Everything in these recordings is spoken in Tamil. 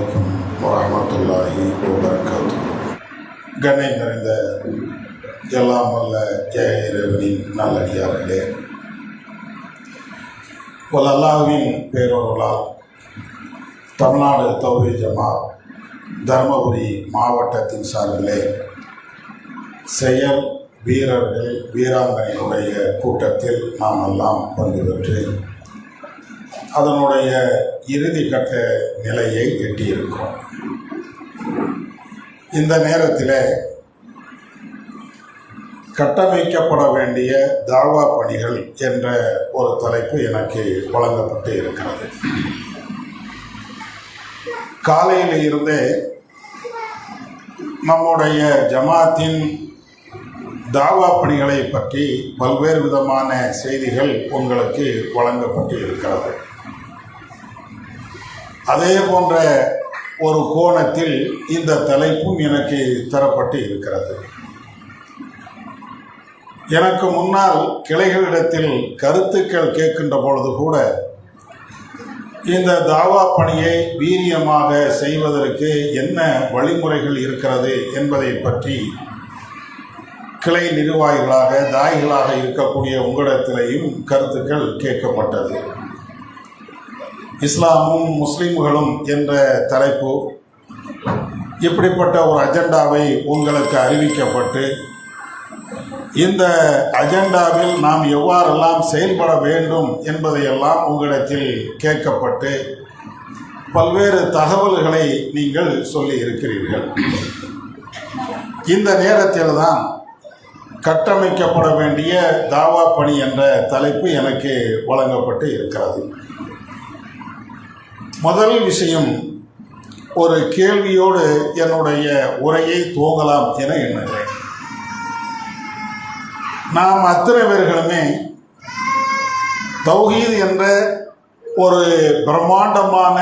அலைக்கும் வரஹ்மத்துல்லாஹி வபரகாத்துஹு. கண்ணியம் நிறைந்த எல்லாம் வல்ல இறைவனின் நல்லடியார்களே, அல்லாஹ்வின் பேரொருளால் தமிழ்நாடு தௌஹீத் ஜமாத் தர்மபுரி மாவட்டத்தின் சார்பிலே செயல் வீரர்கள் வீராங்கனையுடைய கூட்டத்தில் நாம் எல்லாம் பங்கு பெற்று அதனுடைய இறுதி கட்ட நிலையை எட்டியிருக்கிறோம். இந்த நேரத்தில் கட்டமைக்கப்பட வேண்டிய தாவா பணிகள் என்ற ஒரு தலைப்பு எனக்கு வழங்கப்பட்டு இருக்கிறது. காலையில் இருந்தே நம்முடைய ஜமாத்தின் தாவா பணிகளை பற்றி பல்வேறு விதமான செய்திகள் உங்களுக்கு வழங்கப்பட்டு இருக்கிறது. அதே போன்ற ஒரு கோணத்தில் இந்த தலைப்பும் எனக்கு தரப்பட்டு இருக்கிறது. எனக்கு முன்னால் கிளைகளிடத்தில் கருத்துக்கள் கேட்கின்ற பொழுது கூட இந்த தாவா பணியை வீரியமாக செய்வதற்கு என்ன வழிமுறைகள் இருக்கிறது என்பதை பற்றி கிளை நிர்வாகிகளாக தாய்களாக இருக்கக்கூடிய உங்களிடத்திலேயும் கருத்துக்கள் கேட்கப்பட்டது. இஸ்லாமும் முஸ்லிம்களும் என்ற தலைப்பு இப்படிப்பட்ட ஒரு அஜெண்டாவை உங்களுக்கு அறிவிக்கப்பட்டு இந்த அஜெண்டாவில் நாம் எவ்வாறெல்லாம் செயல்பட வேண்டும் என்பதையெல்லாம் உங்களிடத்தில் கேட்கப்பட்டு பல்வேறு தகவல்களை நீங்கள் சொல்லி இருக்கிறீர்கள். இந்த நேரத்தில் தான் கட்டமைக்கப்பட வேண்டிய தாவா பணி என்ற தலைப்பு எனக்கு வழங்கப்பட்டு இருக்கிறது. முதல் விஷயம், ஒரு கேள்வியோடு என்னுடைய உரையை துவங்கலாம் என எண்ணுகிறேன். நாம் அத்தனை பேர்களுமே தௌஹீத் என்ற ஒரு பிரம்மாண்டமான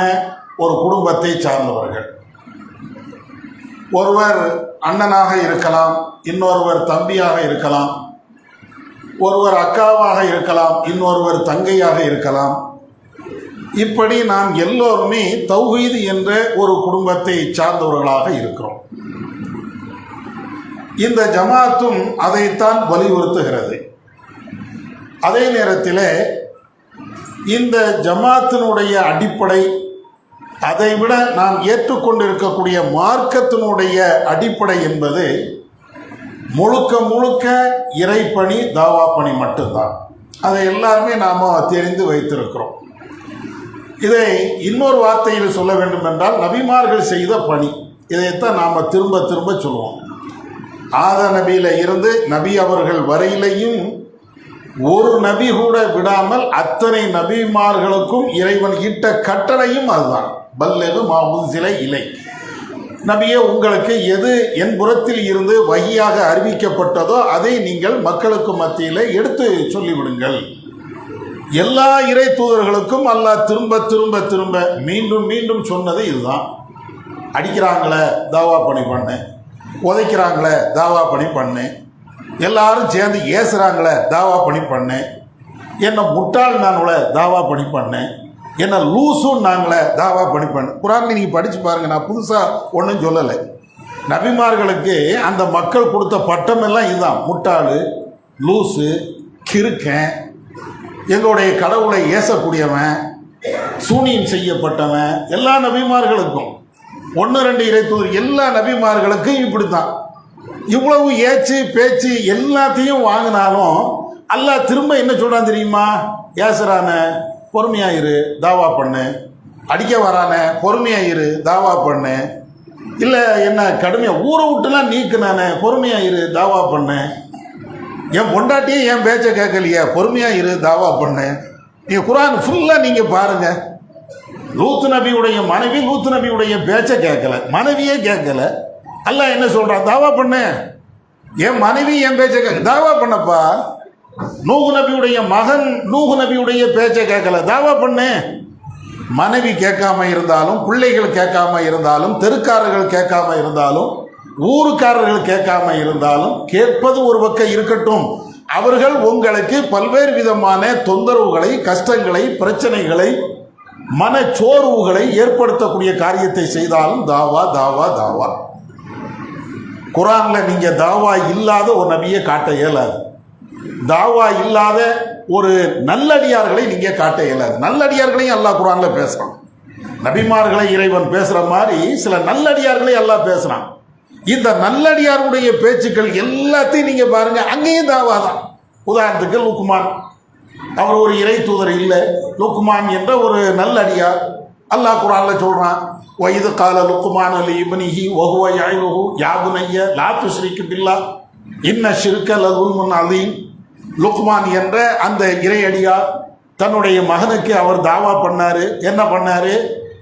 ஒரு குடும்பத்தை சார்ந்தவர்கள். ஒருவர் அண்ணனாக இருக்கலாம், இன்னொருவர் தம்பியாக இருக்கலாம், ஒருவர் அக்காவாக இருக்கலாம், இன்னொருவர் தங்கையாக இருக்கலாம். இப்படி நாம் எல்லோருமே தௌஹீத் என்ற ஒரு குடும்பத்தை சார்ந்தவர்களாக இருக்கிறோம். இந்த ஜமாத்தும் அதைத்தான் வலியுறுத்துகிறது. அதே நேரத்தில் இந்த ஜமாத்தினுடைய அடிப்படை, அதைவிட நாம் ஏற்றுக்கொண்டிருக்கக்கூடிய மார்க்கத்தினுடைய அடிப்படை என்பது முழுக்க முழுக்க இறைப்பணி, தாவா பணி மட்டும்தான். அதை எல்லாருமே நாம் தெரிந்து வைத்திருக்கிறோம். இதை இன்னொரு வார்த்தையில் சொல்ல வேண்டும் என்றால் நபிமார்கள் செய்த பணி. இதைத்தான் நாம் திரும்ப திரும்ப சொல்லுவோம். ஆத நபியில இருந்து நபி அவர்கள் வரையிலையும் ஒரு நபி கூட விடாமல் அத்தனை நபிமார்களுக்கும் இறைவன் இட்ட கட்டளையும் அதுதான். பல்லகு மாவுசில இலை, நபியே உங்களுக்கு எது என் புறத்தில் இருந்து வகியாக அறிவிக்கப்பட்டதோ அதை நீங்கள் மக்களுக்கு மத்தியில் எடுத்து சொல்லிவிடுங்கள். எல்லா இறை தூதர்களுக்கும் அல்லாஹ் திரும்ப திரும்ப திரும்ப மீண்டும் மீண்டும் சொன்னது இதுதான். அடிக்கிறாங்களே தாவா பணி பண்ணு, உதைக்கிறாங்களே தாவா பணி பண்ணு, எல்லாரும் சேர்ந்து ஏசுகிறாங்களே தாவா பணி பண்ணு, என்னை முட்டாள் நாங்களே தாவா பணி பண்ணு, என்ன லூசுன்னு நாங்களே தாவா பணி பண்ணு. குரான் நீங்கள் படித்து பாருங்கள். நான் புதுசாக ஒன்றும் சொல்லலை. நபிமார்களுக்கு அந்த மக்கள் கொடுத்த பட்டம் எல்லாம் இதுதான். முட்டாள், லூசு, கிறுக்கன், எங்களுடைய கடவுளை ஏசக்கூடியவன், சூனியம் செய்யப்பட்டவன், எல்லா நபிமார்களுக்கும் 1-2 இறை தூதர் எல்லா நபிமார்களுக்கும் இப்படி தான். இவ்வளவு ஏச்சு பேச்சு எல்லாத்தையும் வாங்கினாலும் அல்லாஹ் திரும்ப என்ன சொல்கிறான் தெரியுமா? ஏசுறான பொறுமையாயிரு, தாவா பண்ணு. அடிக்க வரான பொறுமையாயிரு, தாவா பண்ணு. இல்லை என்ன கடுமையாக ஊரை விட்டுலாம் நீக்குனானே பொறுமையாயிரு, தாவா பண்ணு. என் பொண்டாட்டியே என் பேச்சை கேட்கலையே, பொறுமையாக இரு, தாவா பண்ணு. நீங்கள் குரான் ஃபுல்லாக நீங்கள் பாருங்கள். லூத்து நபியுடைய மனைவி லூத்து நபியுடைய பேச்சை கேட்கல, மனைவியே கேட்கல. அல்லாஹ் என்ன சொல்கிறான்? தாவா பண்ணு. என் மனைவி என் பேச்சை கேட்க, தாவா பண்ணப்பா. நூஹ் நபியுடைய மகன் நூஹ் நபியுடைய பேச்சை கேட்கல, தாவா பண்ணு. மனைவி கேட்காம இருந்தாலும், பிள்ளைகள் கேட்காம இருந்தாலும், தெருக்காரர்கள் கேட்காம இருந்தாலும், ஊருக்காரர்கள் கேட்காம இருந்தாலும், கேட்பது ஒரு பக்கம் இருக்கட்டும், அவர்கள் உங்களுக்கு பல்வேறு விதமான தொந்தரவுகளை, கஷ்டங்களை, பிரச்சனைகளை மனச்சோர்வுகளை ஏற்படுத்தக்கூடிய காரியத்தை செய்தாலும் தாவா தாவா தாவா. குர்ஆன்ல நீங்க தாவா இல்லாத ஒரு நபியை காட்ட இயலாது. தாவா இல்லாத ஒரு நல்லடியார்களை நீங்க காட்ட இயலாது. நல்லடியார்களையும் அல்லாஹ் குர்ஆன்ல பேசுறான். நபிமார்களை இறைவன் பேசுற மாதிரி சில நல்லடியார்களை அல்லாஹ் பேசுறான். இந்த நல்லடியாருடைய பேச்சுக்கள் எல்லாத்தையும் நீங்க பாருங்க, அங்கேயும் தாவா தான். உதாரணத்துக்கு லுக்மான், அவர் ஒரு இறை தூதர் இல்லை. லுக்மான் என்ற ஒரு நல்லடியார். அல்லாஹ் குர்ஆன்ல சொல்றான், வயது கால லுக்மான் அலி இப்னிஹி வஹுவ யஇலுஹு யா புனைய லா துஷ்ரிக் பில்லாஹ் இன்ன ஷிர்க லதுல்முன் அதீம். லுக்மான் என்ற அந்த இறையடியார் தன்னுடைய மகனுக்கு அவர் தாவா பண்ணாரு. என்ன பண்ணாரு?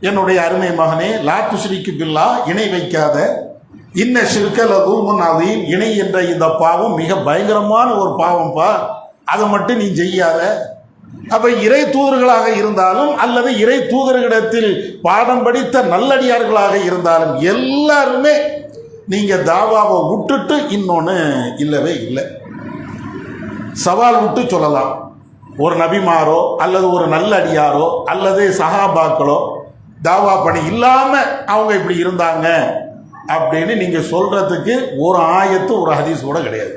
என்னுடைய அருமை மகனே, லா துஷ்ரிக் பில்லாஹ், இணை வைக்காத, இன்ன ஷிர்க லதுல்முன் அதீம், இணை என்ற இந்த பாவம் மிக பயங்கரமான ஒரு பாவம்பா, அதை மட்டும் நீ செய்யாத. அப்ப இறை தூதர்களாக இருந்தாலும் அல்லது இறை தூதர்களிடத்தில் பாடம் படித்த நல்லடியார்களாக இருந்தாலும் எல்லாருமே நீங்க தாவாவை விட்டுட்டு இன்னொன்னு இல்லவே இல்லை. சவால் விட்டு சொல்லலாம். ஒரு நபிமாரோ அல்லது ஒரு நல்லடியாரோ அல்லது சஹாபாக்களோ தாவா பணி இல்லாம அவங்க இப்படி இருந்தாங்க அப்படின்னு நீங்க சொல்றதுக்கு ஒரு ஆயத்து ஒரு ஹதீஸ் கூட கிடையாது.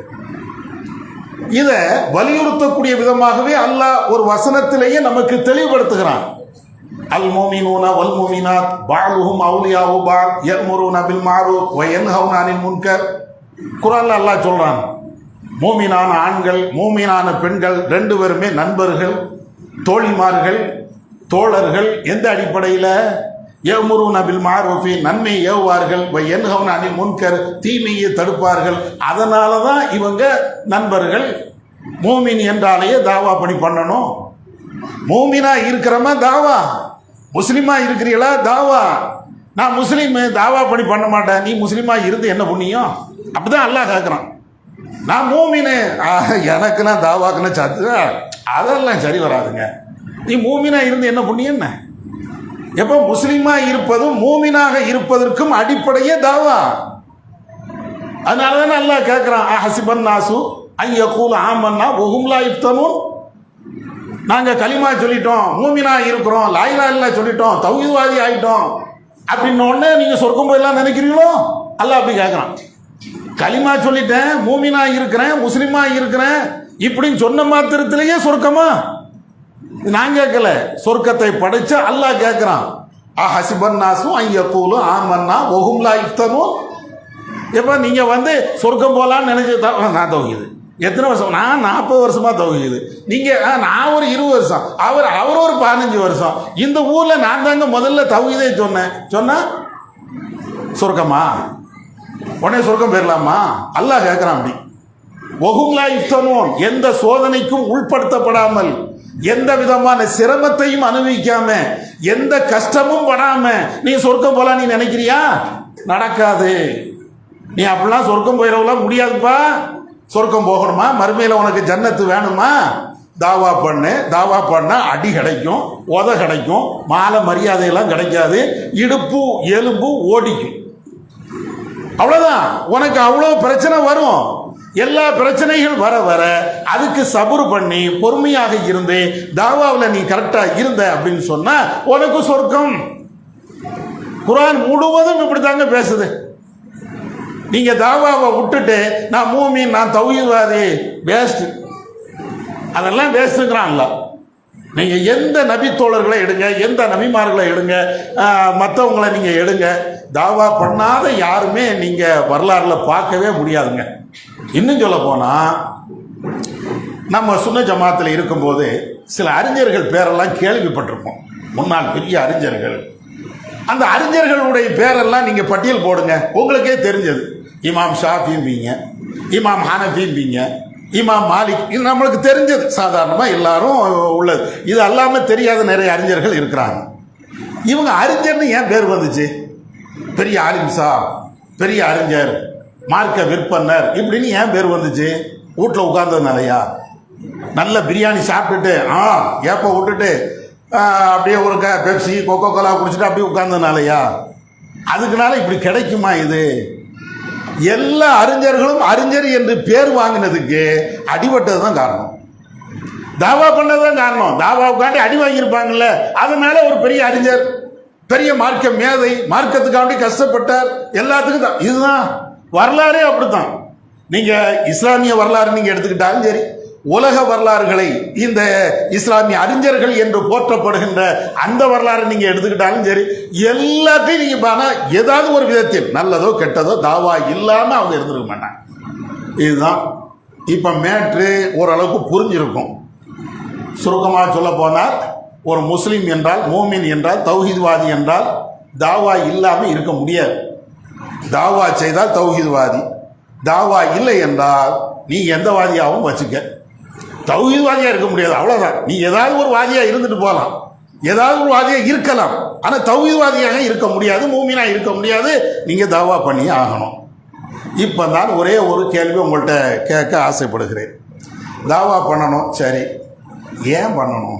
இதை வலியுறுத்தக்கூடிய விதமாகவே அல்லாஹ் ஒரு வசனத்திலேயே நமக்கு தெளிவுபடுத்துகிறான். அல் மோமினூன வல் மோமினாத் பஅதுஹும் அவுலியாஉ பஅத் யஅமுருன பில் மஅரூஃப் வ யன்ஹவுன அனில் முன்கர். குர்ஆன்ல அல்லாஹ் சொல்றான், மூமினான ஆண்கள் மூமினான பெண்கள் ரெண்டு பேருமே நண்பர்கள், தோழிமார்கள், தோழர்கள். எந்த அடிப்படையில்? யஅமுருன பில் மஅரூஃப், நன்மை ஏவுவார்கள், வ யன்ஹவுன அனில் முன்கர், தீமையை தடுப்பார்கள். அதனால தான் இவங்க நண்பர்கள். மூமின் என்றாலேயே தாவா பணி பண்ணணும். மூமினா இருக்கிறமா தாவா, முஸ்லிமா இருக்கிறீங்களா தாவா. நான் முஸ்லீம், தாவா பணி பண்ண மாட்டேன், நீ முஸ்லீமா இருந்து என்ன புண்ணியம்? அப்படிதான் அல்லாஹ் கேட்குறான். நான் மூமினு, எனக்குன்னா தாவாக்குன்னா சாத்து, அதெல்லாம் சரி வராதுங்க. நீ மூமினா இருந்து என்ன புண்ணியம்? என்ன எப்போ முஸ்லீமா இருப்பதும் மூமினாக இருப்பதற்கும் அடிப்படையே தாவா. அதனால தானே அல்லாஹ் கேட்குறான், ஹசிபன் நாசு ஐயக்கூல் ஆமன்னா வஹும் லா யுஃப்தனூன். நாங்கள் கலிமா சொல்லிட்டோம், மூமினா இருக்கிறோம், லா இலாஹா இல்லல்லாஹ் சொல்லிட்டோம், தௌஹீத்வாதி ஆயிட்டோம் அப்படின்ன உடனே நீங்கள் சொர்க்கம் போயெல்லாம் நினைக்கிறீங்களோ? அல்லாஹ் அப்படி கேட்குறான். கலிமா சொல்லிட்டேன், மூமினா இருக்கிறேன், முஸ்லிமா இருக்கிறேன் இப்படின்னு சொன்ன மாத்திரத்திலேயே சொர்க்கமா? நான் கேட்கல, சொர்க்கத்தை படைச்ச அல்லாஹ் கேட்கிறான். ஹசிபன் நாசும் ஐயக்கூலு ஆமன்னா வஹும் லா யுஃப்தனூன். எப்போ நீங்கள் வந்து சொர்க்கம் போகலான்னு நினைச்சு நான் தௌஹீது எத்தனை வருஷம்? நான் 40 வருஷமா தௌஹீது. நீங்கள் நான் ஒரு 20 வருஷம், அவர் ஒரு 15 வருஷம். இந்த ஊரில் நான் தாங்க முதல்ல தௌஹீதே சொன்னா சொர்க்கமா? உடனே சொர்க்கம் போயிடலாமா? அல்லாஹ் கேட்குறான். அப்படி வஹும் லா யுஃப்தனூன், எந்த சோதனைக்கும் உட்படுத்தப்படாமல், எந்த விதமான சிரமத்தையும் அனுபவிக்காம, எந்த கஷ்டமும் படாம நீ சொர்க்கம் போலாம் நீ நினைக்கிறியா? நடக்காது. நீ அப்படிலாம் சொர்க்கம் போயிடலாம் முடியாதுப்பா. சொர்க்கம் போகணுமா? மறுமையில் உனக்கு ஜன்னத்து வேணுமா? தாவா பண்ணு. தாவா பண்ணா அடி கிடைக்கும், உத கிடைக்கும், மாலை மரியாதையெல்லாம் கிடைக்காது, இடுப்பு எலும்பு ஓடிக்கும். அவ்வளவுதான். உனக்கு அவ்வளோ பிரச்சனை வரும். எல்லா பிரச்சனைகள் வர வர அதுக்கு சபுர் பண்ணி பொறுமையாக இருந்து தாவாவில் நீ கரெக்டா இருந்த அப்படின்னு சொன்னா உனக்கு சொர்க்கம். குர்ஆன் முழுவதும் இப்படித்தாங்க பேசுது. நீங்க தாவாவை விட்டுட்டு நான் மூமின், நான் தௌஹீத்வாதி, வேஸ்ட், அதெல்லாம் வேஸ்ட்டுங்கிறான்ல. நீங்க எந்த நபி தோழர்களை எடுங்க, எந்த நபிமார்களை எடுங்க, மற்றவங்களை நீங்க எடுங்க, தாவா பண்ணாத யாருமே நீங்க வரலாறுல பார்க்கவே முடியாதுங்க. இன்னும் சொல்ல போனா, நம்ம சுன்ன ஜமாத்தில் இருக்கும்போது சில அறிஞர்கள் பேரெல்லாம் கேள்விப்பட்டிருப்போம், முன்னாள் பெரிய அறிஞர்கள். அந்த அறிஞர்களுடைய பேரெல்லாம் நீங்க பட்டியல் போடுங்க, உங்களுக்கே தெரிஞ்சது. இமாம் ஷாஃபிம்பீங்க, இமாம் ஹனஃபிம்பீங்க, இமாம் மாலிக், இது நம்மளுக்கு தெரிஞ்சது, சாதாரணமாக எல்லாரும் உள்ளது. இது அல்லாமல் தெரியாத நிறைய அறிஞர்கள் இருக்கிறாங்க. இவங்க அறிஞர்னு ஏன் பேர் வந்துச்சு? பெரிய ஆலிம்சா, பெரிய அறிஞர், மார்க்க விற்பனர் இப்படின்னு ஏன் பேர் வந்துச்சு? வீட்டில் உட்கார்ந்ததுனாலயா? நல்ல பிரியாணி சாப்பிட்டுட்டு ஏப்ப விட்டுட்டு அப்படியே ஒரு பெப்சி கொக்கோ கோலா குடிச்சிட்டு அப்படியே உட்கார்ந்ததுனாலயா? அதுக்குனால இப்படி கிடைக்குமா? இது எல்லா அறிஞர்களும் அறிஞர் என்று பேர் வாங்கினதுக்கு அடிபட்டது தான் காரணம். தாவா பண்ணதான் காரணம். தாவாவுக்காண்டி அடி வாங்கியிருப்பாங்கல்ல, அதனால ஒரு பெரிய அறிஞர், பெரிய மார்க்க மேதை, மார்க்கத்துக்காண்டி கஷ்டப்பட்டார், எல்லாத்துக்கும் தான். இதுதான் வரலாறே அப்படித்தான். நீங்க இஸ்லாமிய வரலாறு நீங்க எடுத்துக்கிட்டாலும் சரி, உலக வரலாறுகளை இந்த இஸ்லாமிய அறிஞர்கள் என்று போற்றப்படுகின்ற அந்த வரலாறு நீங்க எடுத்துக்கிட்டாலும் சரி, எல்லாத்தையும் நீங்க பாருங்க, ஏதாவது ஒரு விதத்தில் நல்லதோ கெட்டதோ தாவா இல்லாம அவங்க இருந்திருக்க மாட்டாங்க. இதுதான் இப்ப மேட்ரு ஓரளவுக்கு புரிஞ்சிருக்கும். சுருக்கமாக சொல்ல போனால், ஒரு முஸ்லீம் என்றால், மூமின் என்றால், தௌஹீத்வாதி என்றால் தாவா இல்லாமல் இருக்க முடியாது. தாவா செய்தால் தௌஹீத்வாதி, தாவா இல்லை என்றால் நீ எந்த வாதியாகவும் வச்சுக்க, தௌஹீத்வாதியாக இருக்க முடியாது. அவ்வளோதான். நீ ஏதாவது ஒரு வாதியாக இருந்துட்டு போகலாம், ஏதாவது ஒரு வாதியாக இருக்கலாம், ஆனால் தௌஹீத்வாதியாக இருக்க முடியாது, மூமினாக இருக்க முடியாது. நீங்கள் தாவா பண்ணி ஆகணும். இப்போ தான் ஒரே ஒரு கேள்வி உங்கள்கிட்ட கேட்க ஆசைப்படுகிறேன். தாவா பண்ணணும், சரி, ஏன் பண்ணணும்?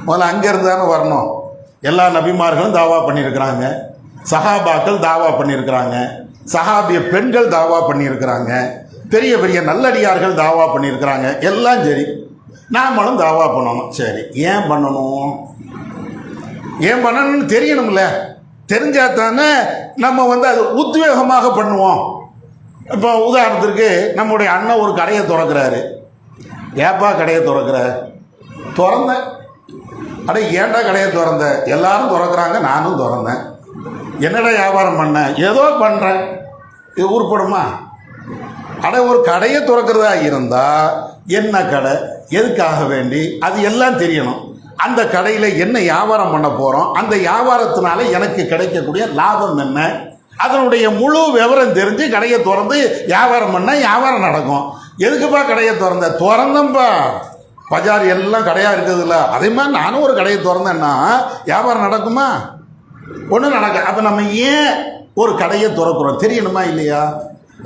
முதல்ல அங்கேருந்து தானே வரணும். எல்லா நபிமார்களும் தாவா பண்ணியிருக்கிறாங்க, சஹாபாக்கள் தாவா பண்ணியிருக்கிறாங்க, சஹாபிய பெண்கள் தாவா பண்ணியிருக்கிறாங்க, பெரிய பெரிய நல்லடியார்கள் தாவா பண்ணியிருக்கிறாங்க, எல்லாம் சரி. நாமளும் தாவா பண்ணணும், சரி, ஏன் பண்ணணும்? ஏன் பண்ணணும்னு தெரியணும்ல. தெரிஞ்சா தானே நம்ம அது உத்வேகமாக பண்ணுவோம். இப்போ உதாரணத்திற்கு நம்முடைய அண்ணன் ஒரு கடையை திறக்கிறாரு. ஏப்பா கடையை திறக்கிற? திறந்தேன். அட ஏன்டா கடையை திறந்த? எல்லாரும் திறக்கிறாங்க, நானும் திறந்தேன். என்னடா வியாபாரம் பண்ண? ஏதோ பண்ணுறேன். இது உருப்படுமா? அட ஒரு கடையை திறக்கிறதா இருந்தால் என்ன கடை, எதுக்காக வேண்டி, அது எல்லாம் தெரியணும். அந்த கடையில் என்ன வியாபாரம் பண்ண போகிறோம், அந்த வியாபாரத்தினால எனக்கு கிடைக்கக்கூடிய லாபம் என்ன, அதனுடைய முழு விவரம் தெரிஞ்சு கடையை திறந்து வியாபாரம் பண்ணால் வியாபாரம் நடக்கும். எதுக்குப்பா கடையை திறந்தப்பா, பஜார் எல்லாம் கடையாக இருக்குதுல்ல, அதே மாதிரி நானும் ஒரு கடையை திறந்தேன்னா வியாபாரம் நடக்குமா? ஒன்றும் நடக்க. அப்போ நம்ம ஏன் ஒரு கடையை திறக்கிறோம் தெரியணுமா இல்லையா?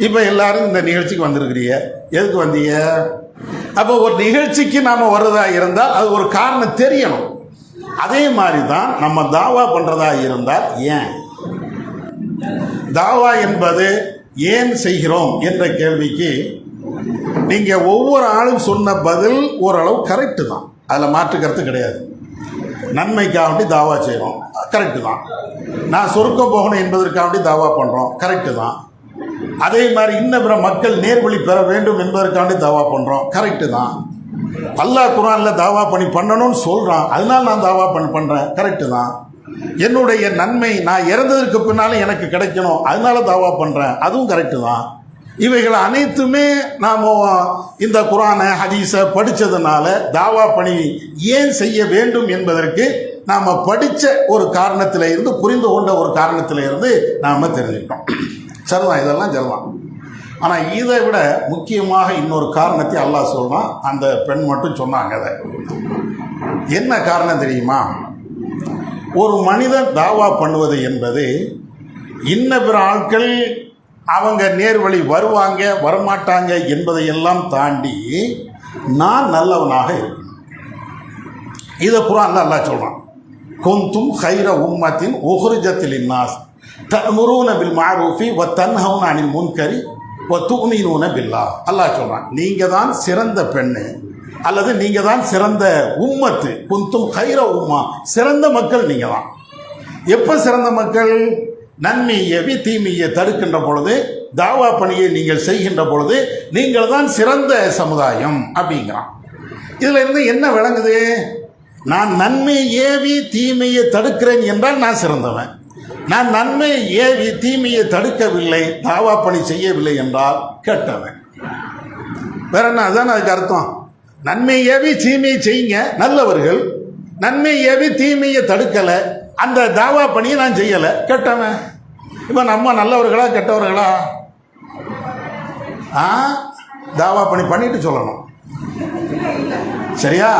இப்போ எல்லாரும் இந்த நிகழ்ச்சிக்கு வந்திருக்கிறீங்க, எதுக்கு வந்தீங்க? அப்போ ஒரு நிகழ்ச்சிக்கு நாம் வர்றதா இருந்தால் அது ஒரு காரணம் தெரியணும். அதே மாதிரி தான் நம்ம தாவா பண்ணுறதா இருந்தால் ஏன் தாவா என்பது ஏன் செய்கிறோம் என்ற கேள்விக்கு நீங்கள் ஒவ்வொரு ஆளும் சொன்ன பதில் ஓரளவு கரெக்டு தான், அதில் மாற்றுக்கிறது கிடையாது. நன்மைக்காக தாவா செய்கிறோம், கரெக்டு தான். நான் சொர்க்கம் போகணும் என்பதற்காக தாவா பண்ணுறோம், கரெக்டு தான். அதே மாதிரி இன்னும் பிற மக்கள் நேர்வழி பெற வேண்டும் என்பதற்காண்டி தாவா பண்ணுறோம், கரெக்டு தான். அல்லாஹ் குர்ஆனில் தாவா பண்ணணும்னு சொல்கிறான், அதனால நான் தாவா பண்ணுறேன், கரெக்டு தான். என்னுடைய நன்மை நான் இறந்ததற்கு பின்னாலும் எனக்கு கிடைக்கணும், அதனால தாவா பண்ணுறேன், அதுவும் கரெக்டு தான். இவைகள் அனைத்துமே நாம் இந்த குர்ஆனை ஹதீஸை படித்ததுனால தாவா பணி ஏன் செய்ய வேண்டும் என்பதற்கு நாம் படித்த ஒரு காரணத்தில் இருந்து, புரிந்து கொண்ட ஒரு காரணத்தில் இருந்து நாம் தெரிஞ்சுக்கிட்டோம். சரிதான், இதெல்லாம் சரிதான். ஆனால் இதை விட முக்கியமாக இன்னொரு காரணத்தை அல்லாஹ் சொல்கிறான். அந்த பெண் மட்டும் சொன்னாங்க. அதை என்ன காரணம் தெரியுமா? ஒரு மனிதன் தாவா பண்ணுவது என்பது இன்ன பிற ஆட்கள் அவங்க நேர்வழி வருவாங்க வரமாட்டாங்க என்பதையெல்லாம் தாண்டி நான் நல்லவனாக இருக்கணும். இதை குர்ஆன்ல அல்லாஹ் சொல்கிறான். குந்தும் கைர உம்மத்தின் உஹ்ரிஜத் லின்னாஸ் தஅமுரூன பில் மஅரூஃபி வ தன்ஹவுன அனில் முன்கரி வ து'மினூன பில்லாஹ். அல்லாஹ் சொல்கிறான், நீங்கள் தான் சிறந்த பெண்ணு, அல்லது நீங்கள் தான் சிறந்த உம்மத்து. குந்தும் கைர உம்மா, சிறந்த மக்கள் நீங்கள் தான். எப்போ சிறந்த மக்கள்? நன்மையை தீமையை தடுக்கின்ற பொழுது, தாவா பணியை நீங்கள் செய்கின்ற பொழுது நீங்கள் தான் சிறந்த சமுதாயம் அப்படிங்கிறான். இதில் இருந்து என்ன விளங்குது? நான் நன்மை ஏவி தீமையை தடுக்கிறேன் என்றால் நான் சிறந்தவன். நான் நன்மை ஏவி தீமையை தடுக்கவில்லை, தாவா பணி செய்யவில்லை என்றால் கெட்டவன். வேற என்ன? அதான் அதுக்கு அர்த்தம். நன்மை ஏவி தீமையை செய்யுங்க, நல்லவர்கள். நன்மை ஏவி தீமையை தடுக்கலை, அந்த தாவா பணியை நான் செய்யலை, கெட்டவன். இப்போ நம்ம நல்லவர்களா கெட்டவர்களா? தாவா பணி பண்ணிட்டு சொல்லணும், சரியா?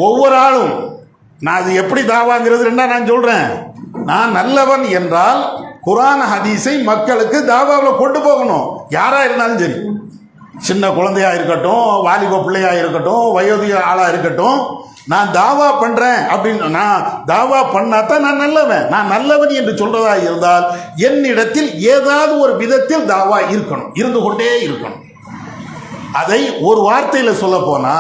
ஒவ்வொரு ஆளும் நான் அது எப்படி தாவாங்கிறது ரெண்டா நான் சொல்கிறேன். நான் நல்லவன் என்றால் குர்ஆன் ஹதீஸை மக்களுக்கு தாவாவில் கொண்டு போகணும். யாராக இருந்தாலும் சரி, சின்ன குழந்தையா இருக்கட்டும், வாலிப பிள்ளையா இருக்கட்டும், வயோதிக ஆளாக இருக்கட்டும், நான் தாவா பண்ணுறேன் அப்படின்னு நான் தாவா பண்ணாதான் நான் நல்லவன். நான் நல்லவன் என்று சொல்றதா இருந்தால் என்னிடத்தில் ஏதாவது ஒரு விதத்தில் தாவா இருக்கணும், இருந்து கொண்டே இருக்கணும். அதை ஒரு வார்த்தையில் சொல்ல போனா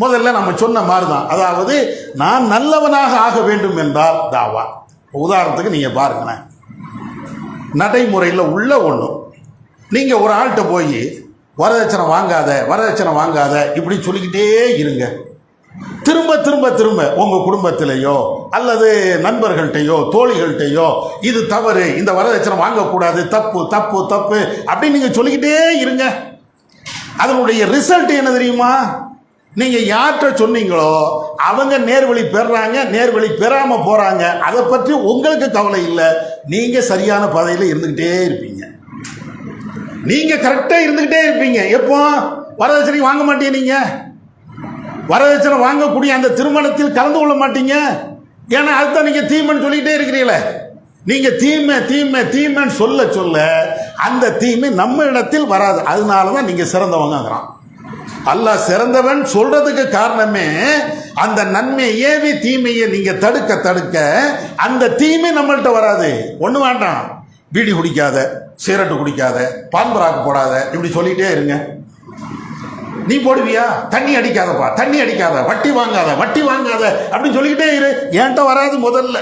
முதல்ல நம்ம சொன்ன மாதிரி தான். அதாவது நான் நல்லவனாக ஆக வேண்டும் என்றால் தாவா. உதாரணத்துக்கு நீங்க பாருங்களேன், நடைமுறையில் உள்ள ஒன்று, நீங்க ஒரு ஆள்கிட்ட போய் வரதட்சணை வாங்காத வரதட்சணை வாங்காத இப்படி சொல்லிக்கிட்டே இருங்க. திரும்ப திரும்ப திரும்ப உங்க குடும்பத்திலேயோ அல்லது நண்பர்கள்ட்டையோ தோழிகள்கிட்டையோ இது தவறு, இந்த வரதட்சணை வாங்கக்கூடாது, தப்பு தப்பு தப்பு அப்படின்னு நீங்க சொல்லிக்கிட்டே இருங்க. அதனுடைய ரிசல்ட் என்ன தெரியுமா? நீங்க யார்கிட்ட சொன்னீங்களோ அவங்க நேர்வழி பெறாங்க, நேர்வழி பெறாம போறாங்க. அதை பற்றி உங்களுக்கு கவலை இல்லை. நீங்க சரியான பாதையில் இருந்துகிட்டே இருப்பீங்க. நீங்க கரெக்டா இருந்துகிட்டே இருப்பீங்க. எப்போ வரதட்சணை வாங்க மாட்டீங்க, நீங்க வரதட்சணை வாங்கக்கூடிய அந்த திருமணத்தில் கலந்து கொள்ள மாட்டீங்க. ஏன்னா அதுதான் நீங்க தீமைன்னு சொல்லிக்கிட்டே இருக்கிறீங்களே. நீங்க தீமை தீமை தீமைன்னு சொல்ல சொல்ல அந்த தீமை நம்ம இடத்தில் வராது. அதனாலதான் நீங்க சிறந்தவங்கிறான். அல்லாஹ் சிறந்தவன் சொல்றதுக்கு காரணமே அந்த நன்மையை ஏவி தீமையை நீங்க தடுக்க தடுக்க அந்த தீமை நம்மள்கிட்ட வராது. ஒண்ணு வேண்டாம், பீடி குடிக்காத, சிகரெட்டு குடிக்காத, பான்பராக்கு போடாத இப்படி சொல்லிட்டே இருங்க. நீ போடுவியா? தண்ணி அடிக்காதப்பா, தண்ணி அடிக்காத, வட்டி வாங்காத, வட்டி வாங்காத அப்படின்னு சொல்லிக்கிட்டே இரு. ஏன்ட்ட வராது. முதல்ல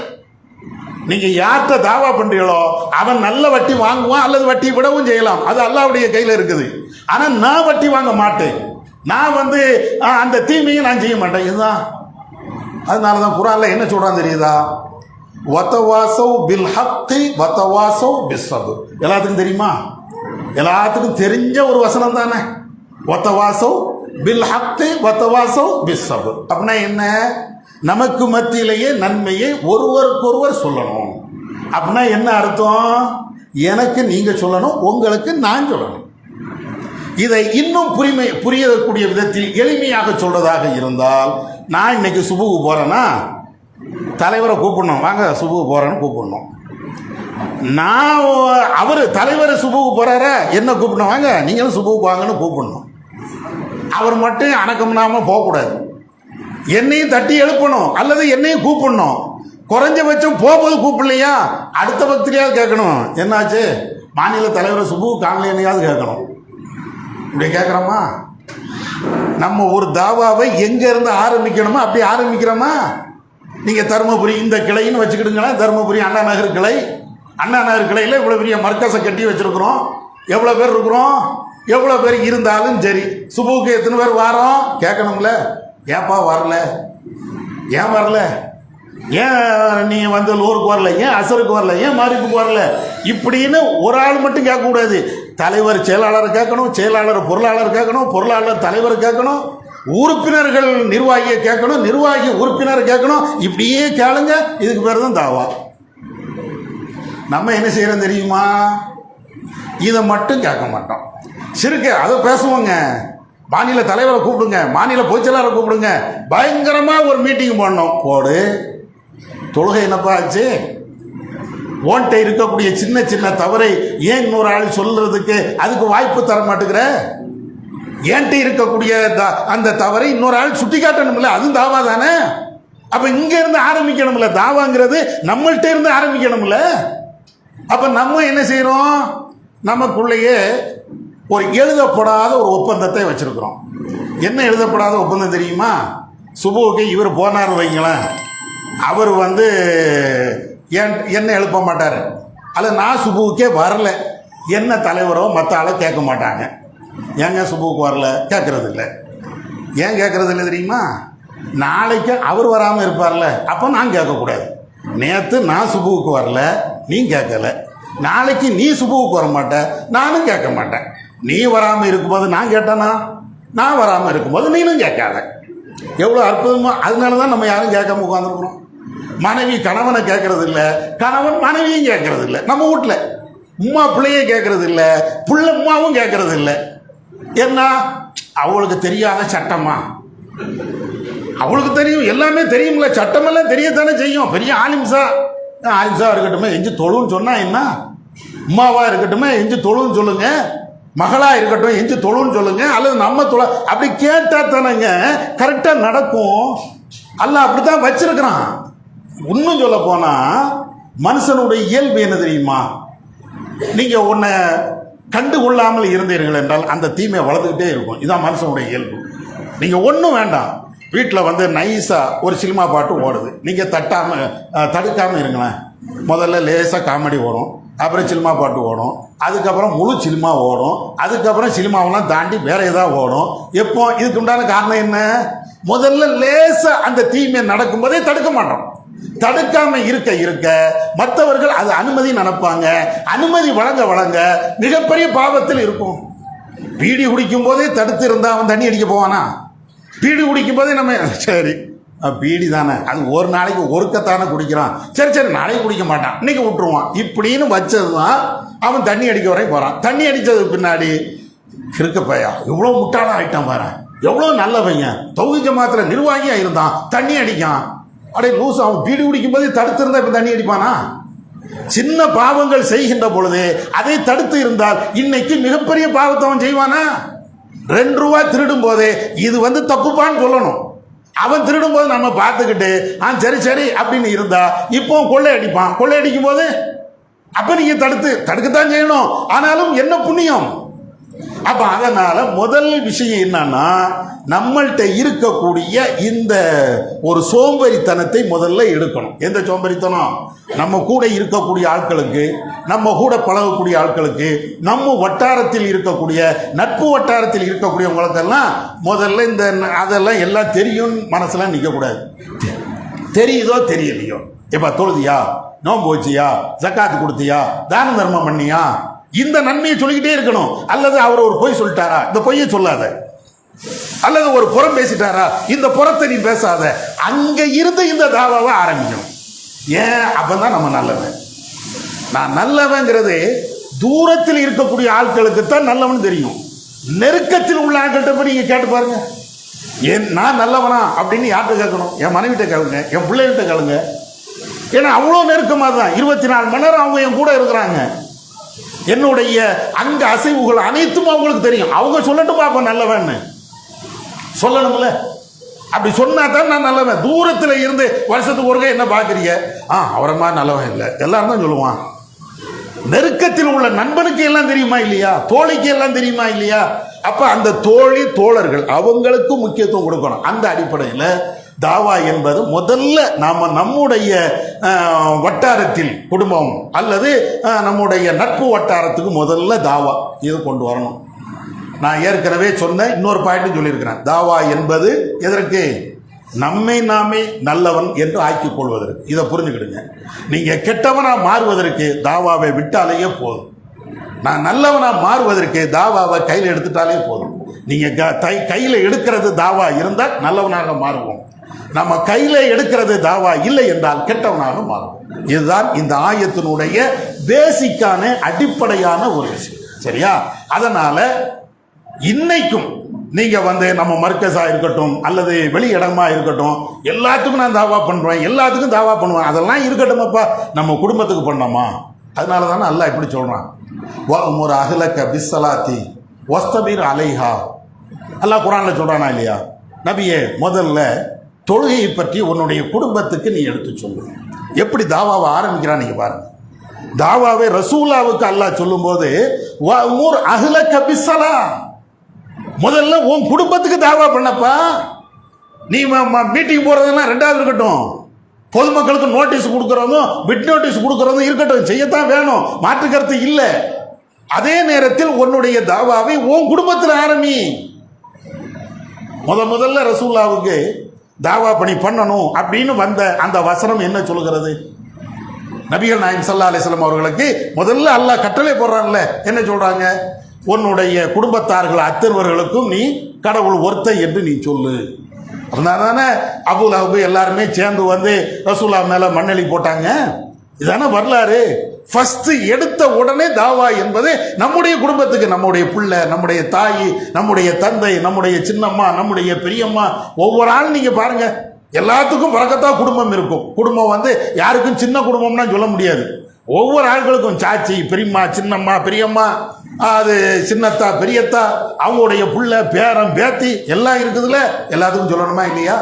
நீங்க யார்கிட்ட தாவா பண்றீங்களோ அவன் நல்ல வட்டி வாங்குவான் அல்லது வட்டி விடவும் செய்யலாம். அது அல்லாஹ்வுடைய கையில இருக்குது. ஆனா நான் வட்டி வாங்க மாட்டேன், நான் அந்த தீமையை நான் செய்ய மாட்டேன். இதுதான். அதனாலதான் குர்ஆன்ல என்ன சொல்றான் தெரியுதா? வதவாசௌ பில் ஹக்கி வதவாசௌ பிஸ்ஸப்ர். எல்லாத்துக்கும் தெரியுமா? எல்லாத்துக்கும் தெரிஞ்ச ஒரு வசனம் தானே. வதவாசௌ பில் ஹக்கி வதவாசௌ பிஸ்ஸப்ர். அப்படின்னா என்ன? நமக்கு மத்தியிலேயே நன்மையை ஒருவருக்கொருவர் சொல்லணும். அப்படின்னா என்ன அர்த்தம்? எனக்கு நீங்க சொல்லணும், உங்களுக்கு நான் சொல்லணும். இதை இன்னும் புரியக்கூடிய விதத்தில் எளிமையாக சொல்றதாக இருந்தால், நான் இன்னைக்கு சுபுக்கு போறேன்னா தலைவரை கூப்பிடணும், வாங்க சுபுக்கு போறேன்னு கூப்பிடணும். நான் அவர் தலைவர் சுபுக்கு போறார என்ன கூப்பிடணும், வாங்க நீங்களும் சுபுக்கு வாங்கன்னு கூப்பிடணும். அவர் மட்டும் அணக்கம்னாம போகக்கூடாது. என்னையும் தட்டி எழுப்பணும் அல்லது என்னையும் கூப்பிடணும். குறைஞ்சபட்சம் போகும்போது கூப்பிடலையா அடுத்த பக்தியாவது கேட்கணும், என்னாச்சு மாநில தலைவர் சுபுக்கு காணலையாவது கேட்கணும். இப்படி கேட்குறோமா? நம்ம ஒரு தாவாவை எங்க இருந்து ஆரம்பிக்கணுமோ அப்படி ஆரம்பிக்கிறோமா? நீங்க தருமபுரி இந்த கிளைன்னு வச்சுக்கிடுங்களேன். தருமபுரி அண்ணா நகர் கிளை, அண்ணா நகர் கிளையில் இவ்வளோ பெரிய மர்க்கஸை கட்டி வச்சிருக்கிறோம். எவ்வளோ பேர் இருக்கிறோம்? எவ்வளோ பேர் இருந்தாலும் சரி, சுபுக்கு எத்தனை பேர் வாரோம் கேட்கணும்ல. ஏப்பா வரல, ஏன் வரல, ஏன் நீ லூருக்கு வரல, ஏன் அசருக்கு வரல, ஏன் மாரிப்புக்கு வரல இப்படின்னு ஒரு ஆள் மட்டும் கேட்கக்கூடாது. தலைவர் செயலாளர் கேட்கணும், செயலாளர் பொருளாளர் கேட்கணும், பொருளாளர் தலைவர் கேட்கணும், உறுப்பினர்கள் நிர்வாகியை கேட்கணும், நிர்வாகி உறுப்பினர் கேட்கணும். இப்படியே கேளுங்க. இதுக்கு பேர் தான் தாவா. நம்ம என்ன செய்யறோம் தெரியுமா? இதை மட்டும் கேட்க மாட்டோம். சிறுக்கு அதை பேசுவோங்க. மாநில தலைவரை கூப்பிடுங்க, மாநில பொதுச்செயலாளரை கூப்பிடுங்க, பயங்கரமா ஒரு மீட்டிங் பண்ணோம். போடு, தொழுகை என்னப்பா ஆச்சு? ஓன்ட்ட இருக்கக்கூடிய சின்ன சின்ன தவறை ஏன் இன்னொரு ஆள் சொல்றதுக்கு அதுக்கு வாய்ப்பு தர மாட்டேங்கிற? ஏன்ட்ட இருக்கக்கூடிய அந்த தவறை இன்னொரு ஆள் சுட்டி காட்டணும்ல, அதுவும் தாவா தானே. அப்ப இங்க இருந்து ஆரம்பிக்கணும்ல. தாவாங்கிறது நம்மள்ட்ட இருந்து ஆரம்பிக்கணும்ல. அப்ப நம்ம என்ன செய்யறோம்? நமக்குள்ளேயே ஒரு எழுதப்படாத ஒரு ஒப்பந்தத்தை வச்சிருக்கிறோம். என்ன எழுதப்படாத ஒப்பந்தம் தெரியுமா? சுபுவுக்கு இவர் போனார் வைங்களேன், அவர் என்ன எழுப்ப மாட்டார். அல்ல நான் சுபுவுக்கே வரல, என்ன தலைவரோ மற்ற ஆளை கேட்க மாட்டாங்க. ஏங்க சுபுவுக்கு வரல கேட்கறது இல்லை. ஏன் கேட்கறது இல்லை தெரியுமா? நாளைக்கு அவர் வராமல் இருப்பார்ல, அப்போ நான் கேட்கக்கூடாது. நேற்று நான் சுபுவுக்கு வரல, நீ கேட்கல. நாளைக்கு நீ சுபுவுக்கு வர மாட்ட, நானும் கேட்க மாட்டேன். நீ வராமல் இருக்கும்போது நான் கேட்டேனா? நான் வராமல் இருக்கும்போது நீனும் கேட்காத. எவ்வளோ அற்புதமா! அதனால தான் நம்ம யாரும் கேட்காம உட்காந்துருக்கிறோம். மனைவி கணவனை கேட்கறது இல்லை, கணவன் மனைவியும் கேட்கறது இல்லை. நம்ம வீட்டில் உமா பிள்ளையே கேட்கறது இல்லை, பிள்ளை உமாவும் கேட்கறது இல்லை. என்ன? அவளுக்கு தெரியாத சட்டமா? அவளுக்கு தெரியும், எல்லாமே தெரியும்ல. சட்டமெல்லாம் தெரியத்தானே செய்யும். பெரிய ஆலிம்சா இருக்கட்டுமே எஞ்சி தொழுன்னு சொன்னா என்ன? உமாவா இருக்கட்டுமே எஞ்சி தொழுன்னு சொல்லுங்க, மகளா இருக்கட்டும் எஞ்சி தொழுன்னு சொல்லுங்க, அல்லது நம்ம தொழ அப்படி கேட்டா தானங்க கரெக்டா நடக்கும். அல்லாஹ் அப்படித்தான் வச்சிருக்கிறான். இன்னும் சொல்ல போனா மனுஷனுடைய இயல்பு என்ன தெரியுமா? நீங்க கண்டு கொள்ளாமல் இருந்தீர்கள் என்றால் அந்த தீமை வளர்ந்துக்கிட்டே இருக்கும். இதான் மனுஷனுடைய இயல்பு. நீங்கள் ஒன்றும் வேண்டாம், வீட்டில் வந்து நைஸாக ஒரு சினிமா பாட்டு ஓடுது, நீங்கள் தடுக்காமல் இருங்களேன். முதல்ல லேசாக காமெடி ஓடும், அப்புறம் சினிமா பாட்டு ஓடும், அதுக்கப்புறம் முழு சினிமா ஓடும், அதுக்கப்புறம் சினிமாவெல்லாம் தாண்டி வேற ஏதாவது ஓடும். எப்போ? இதுக்கு உண்டான காரணம் என்ன? முதல்ல லேசாக அந்த தீமை நடக்கும்போதே தடுக்க மாட்டோம். தடுக்காம இருக்க மற்றவர்கள் அது அனுமதி நினைப்பாங்க. அனுமதி வழங்க மிகப்பெரிய பாவத்தில் இருக்கும். பீடி குடிக்கும் போதே தடுத்து இருந்தா அவன் தண்ணி அடிக்க போவானா? பீடி குடிக்கும் போதே நம்ம சரி பீடி தானே, அது ஒரு நாளைக்கு ஒருக்கத்தானே குடிக்கிறான், சரி நாளைக்கு குடிக்க மாட்டான், இன்னைக்கு விட்டுருவான், இப்படின்னு வச்சது தான் அவன் தண்ணி அடிக்க வரையும் போகிறான். தண்ணி அடித்ததுக்கு பின்னாடி இருக்க பையா எவ்வளோ முட்டாளாக ஆகிட்டான் பாரு, எவ்வளோ நல்ல பையன், தொகுதி ஜமாத்தில் நிர்வாகியாக இருந்தான், தண்ணி அடிக்கான். அப்படியே லூஸ். அவன் பீடி குடிக்கும் போதே தடுத்து இருந்தால் இப்போ தண்ணி அடிப்பானா? சின்ன பாவங்கள் செய்கின்ற பொழுது அதை தடுத்து இருந்தால் இன்னைக்கு மிகப்பெரிய பாவத்தை அவன் செய்வானா? 2 ரூபா திருடும் போதே இது வந்து தப்புப்பான்னு சொல்லணும். அவன் திருடும் போது நம்ம பார்த்துக்கிட்டு சரி அப்படின்னு இருந்தா இப்போ கொள்ளையடிப்பான். கொள்ளையடிக்கும் போது அப்ப நீங்க தடுக்கத்தான் செய்யணும். ஆனாலும் என்ன புண்ணியம்? அப்ப அதனால முதல் விஷயம் என்னன்னா, நம்மள்கிட்ட இருக்கக்கூடிய இந்த ஒரு சோம்பேறித்தனத்தை முதல்ல எடுக்கணும். எந்த சோம்பேறித்தனம்? நம்ம கூட இருக்கக்கூடிய ஆட்களுக்கு, நம்ம கூட பழகக்கூடிய ஆட்களுக்கு, நம்ம வட்டாரத்தில் இருக்கக்கூடிய நட்பு வட்டாரத்தில் இருக்கக்கூடியவங்களுக்கெல்லாம் முதல்ல இந்த அதெல்லாம் எல்லாம் தெரியும் மனசுல நிற்கக்கூடாது. தெரியுதோ தெரியலையோ, இப்ப தொழுதியா, நோன்பு வச்சியா, ஜக்காத்து கொடுத்தியா, தான தர்மம் பண்ணியா, இந்த நன்மையை சொல்லிக்கிட்டே இருக்கணும். அல்லது அவர் ஒரு பொய் சொல்லிட்டாரா, இந்த பொய்யை சொல்லாத. அல்லது ஒரு புறம் பேசிட்டாரா, இந்த புறத்தை நீ பேசாத. அங்க இருந்து இந்த தாவாவை ஆரம்பிக்கணும். ஏன்? அப்பதான் நம்ம நல்லவன். நான் நல்லவங்கிறது தூரத்தில் இருக்கக்கூடிய ஆட்களுக்கு தான் நல்லவன் தெரியும். நெருக்கத்தில் உள்ள ஆட்கள்கிட்ட போய் நீங்க கேட்டு பாருங்க, ஏன் நான் நல்லவனா அப்படின்னு யார்கிட்ட கேட்கணும்? என் மனைவிட்ட கேளுங்க, என் பிள்ளைகிட்ட கேளுங்க. ஏன்னா அவ்வளோ நெருக்கமாக தான் 24 மணி நேரம் அவங்க என் கூட இருக்கிறாங்க. என்னுடைய அங்க அசைவுகள் அனைத்தும் அவங்களுக்கு தெரியும். அவங்க சொல்லட்டும் அப்ப நல்லவன் சொல்லணும்ல. அப்படி சொன்னா தான் நான் நல்லவன். தூரத்தில் இருந்து வருஷத்துக்கு ஒருக்க என்ன பார்க்குறீங்க, அவரை மாதிரி நல்லவன் இல்லை, எல்லாரும் தான் சொல்லுவான். நெருக்கத்தில் உள்ள நண்பனுக்கு எல்லாம் தெரியுமா இல்லையா? தோழிக்கு எல்லாம் தெரியுமா இல்லையா? அப்ப அந்த தோழி தோழர்கள் அவங்களுக்கு முக்கியத்துவம் கொடுக்கணும். அந்த அடிப்படையில் தாவா என்பது முதல்ல நாம நம்முடைய வட்டாரத்தில், குடும்பம் அல்லது நம்முடைய நட்பு வட்டாரத்துக்கு முதல்ல தாவா இது கொண்டு வரணும். நான் ஏற்கனவே சொன்ன இன்னொரு பாயிண்ட் சொல்லியிருக்கிறேன். தாவா என்பது எதற்கு? நம்மை நாமே நல்லவன் என்று ஆக்கிக் கொள்வதற்கு. இதை புரிஞ்சுக்கிடுங்க. நீங்க கெட்டவனா மாறுவதற்கு தாவாவை விட்டாலேயே போதும். நான் நல்லவனா மாறுவதற்கு தாவாவை கையில் எடுத்துட்டாலே போதும். நீங்க கையில் எடுக்கிறது தாவா இருந்தால் நல்லவனாக மாறுவோம். நம்ம கையில எடுக்கிறது தாவா இல்லை என்றால் கெட்டவனாக மாறும். இதுதான் இந்த ஆயத்தினுடைய பேசிக்கான அடிப்படையான ஒரு விஷயம். சரியா? அதனால இன்னைக்கும் நீங்க வந்து நம்ம மர்கஸா இருக்கட்டும் அல்லது வெளி இடமா இருக்கட்டும், எல்லாத்துக்கும் நான் தாவா பண்றேன், எல்லாத்துக்கும் தாவா பண்ணுவேன், அதெல்லாம் இருக்கட்டும். அப்பா நம்ம குடும்பத்துக்கு பண்ணோமா? அதனால தானே அல்லாஹ் இப்படி சொல்றான், வஅமுர் அஹ்லக பிஸ்ஸலாத்தி வஸ்தபிர் அலைஹா. அல்லாஹ் குர்ஆன்ல சொல்றானா இல்லையா? நபியே, முதல்ல தொழுகையை பற்றி உன்னுடைய குடும்பத்துக்கு நீ எடுத்து சொல்லு. எப்படி தாவாவை ஆரம்பிக்கிறான் நீங்க பாருங்க. தாவாவை ரசூலாவுக்கு அல்லாஹ் சொல்லும்போது வஅமுர் அஹ்லக பிஸ்ஸலா, முதல்ல உன் குடும்பத்துக்கு தாவா பண்ணப்பா. நீ மீட்டிங் போறதெல்லாம் ரெண்டாவது இருக்கட்டும், பொதுமக்களுக்கு நோட்டீஸ் கொடுக்கறதும் பிட் நோட்டீஸ் கொடுக்கறதும் இருக்கட்டும், செய்யத்தான் வேணும், மாற்று கருத்து இல்லை. அதே நேரத்தில் உன்னுடைய தாவாவை உன் குடும்பத்தில் ஆரம்பி. முதல்ல ரசூலாவுக்கு தாவா பணி பண்ணணும் அப்படின்னு வந்த அந்த வசனம் என்ன சொல்கிறது? நபிகள் நாயகம் ஸல்லல்லாஹு அலைஹி வஸல்லம் அவர்களுக்கு முதல்ல அல்லாஹ் கட்டளை போடுறாங்கல்ல, என்ன சொல்றாங்க? உன்னுடைய குடும்பத்தார்கள் அத்தர்வர்களுக்கும் நீ கடவுள் ஒருத்த என்று நீ சொல்லு. அதனால தானே அபூ லஹப் எல்லாருமே சேர்ந்து வந்து ரசூலா மேல மண்ணெளி போட்டாங்க. இதான வரலாறு. ஃபர்ஸ்ட் எடுத்த உடனே தாவா என்பது நம்முடைய குடும்பத்துக்கு, நம்முடைய பிள்ளை, நம்முடைய தாய், நம்முடைய தந்தை, நம்முடைய சின்னம்மா, நம்முடைய பெரியம்மா, ஒவ்வொரு ஆள் நீங்க பாருங்க, எல்லாத்துக்கும் பறக்கத்தா குடும்பம் இருக்கும். குடும்பம் வந்து யாருக்கும் சின்ன குடும்பம்னா சொல்ல முடியாது. ஒவ்வொரு ஆட்களுக்கும் சாச்சி, பெரியம்மா, சின்னம்மா, பெரியம்மா, அது சின்னத்தா, பெரியத்தா, அவங்களுடைய புள்ள, பேரன், பேத்தி எல்லாம் இருக்குதுல்ல. எல்லாத்துக்கும் சொல்லணுமா இல்லையா?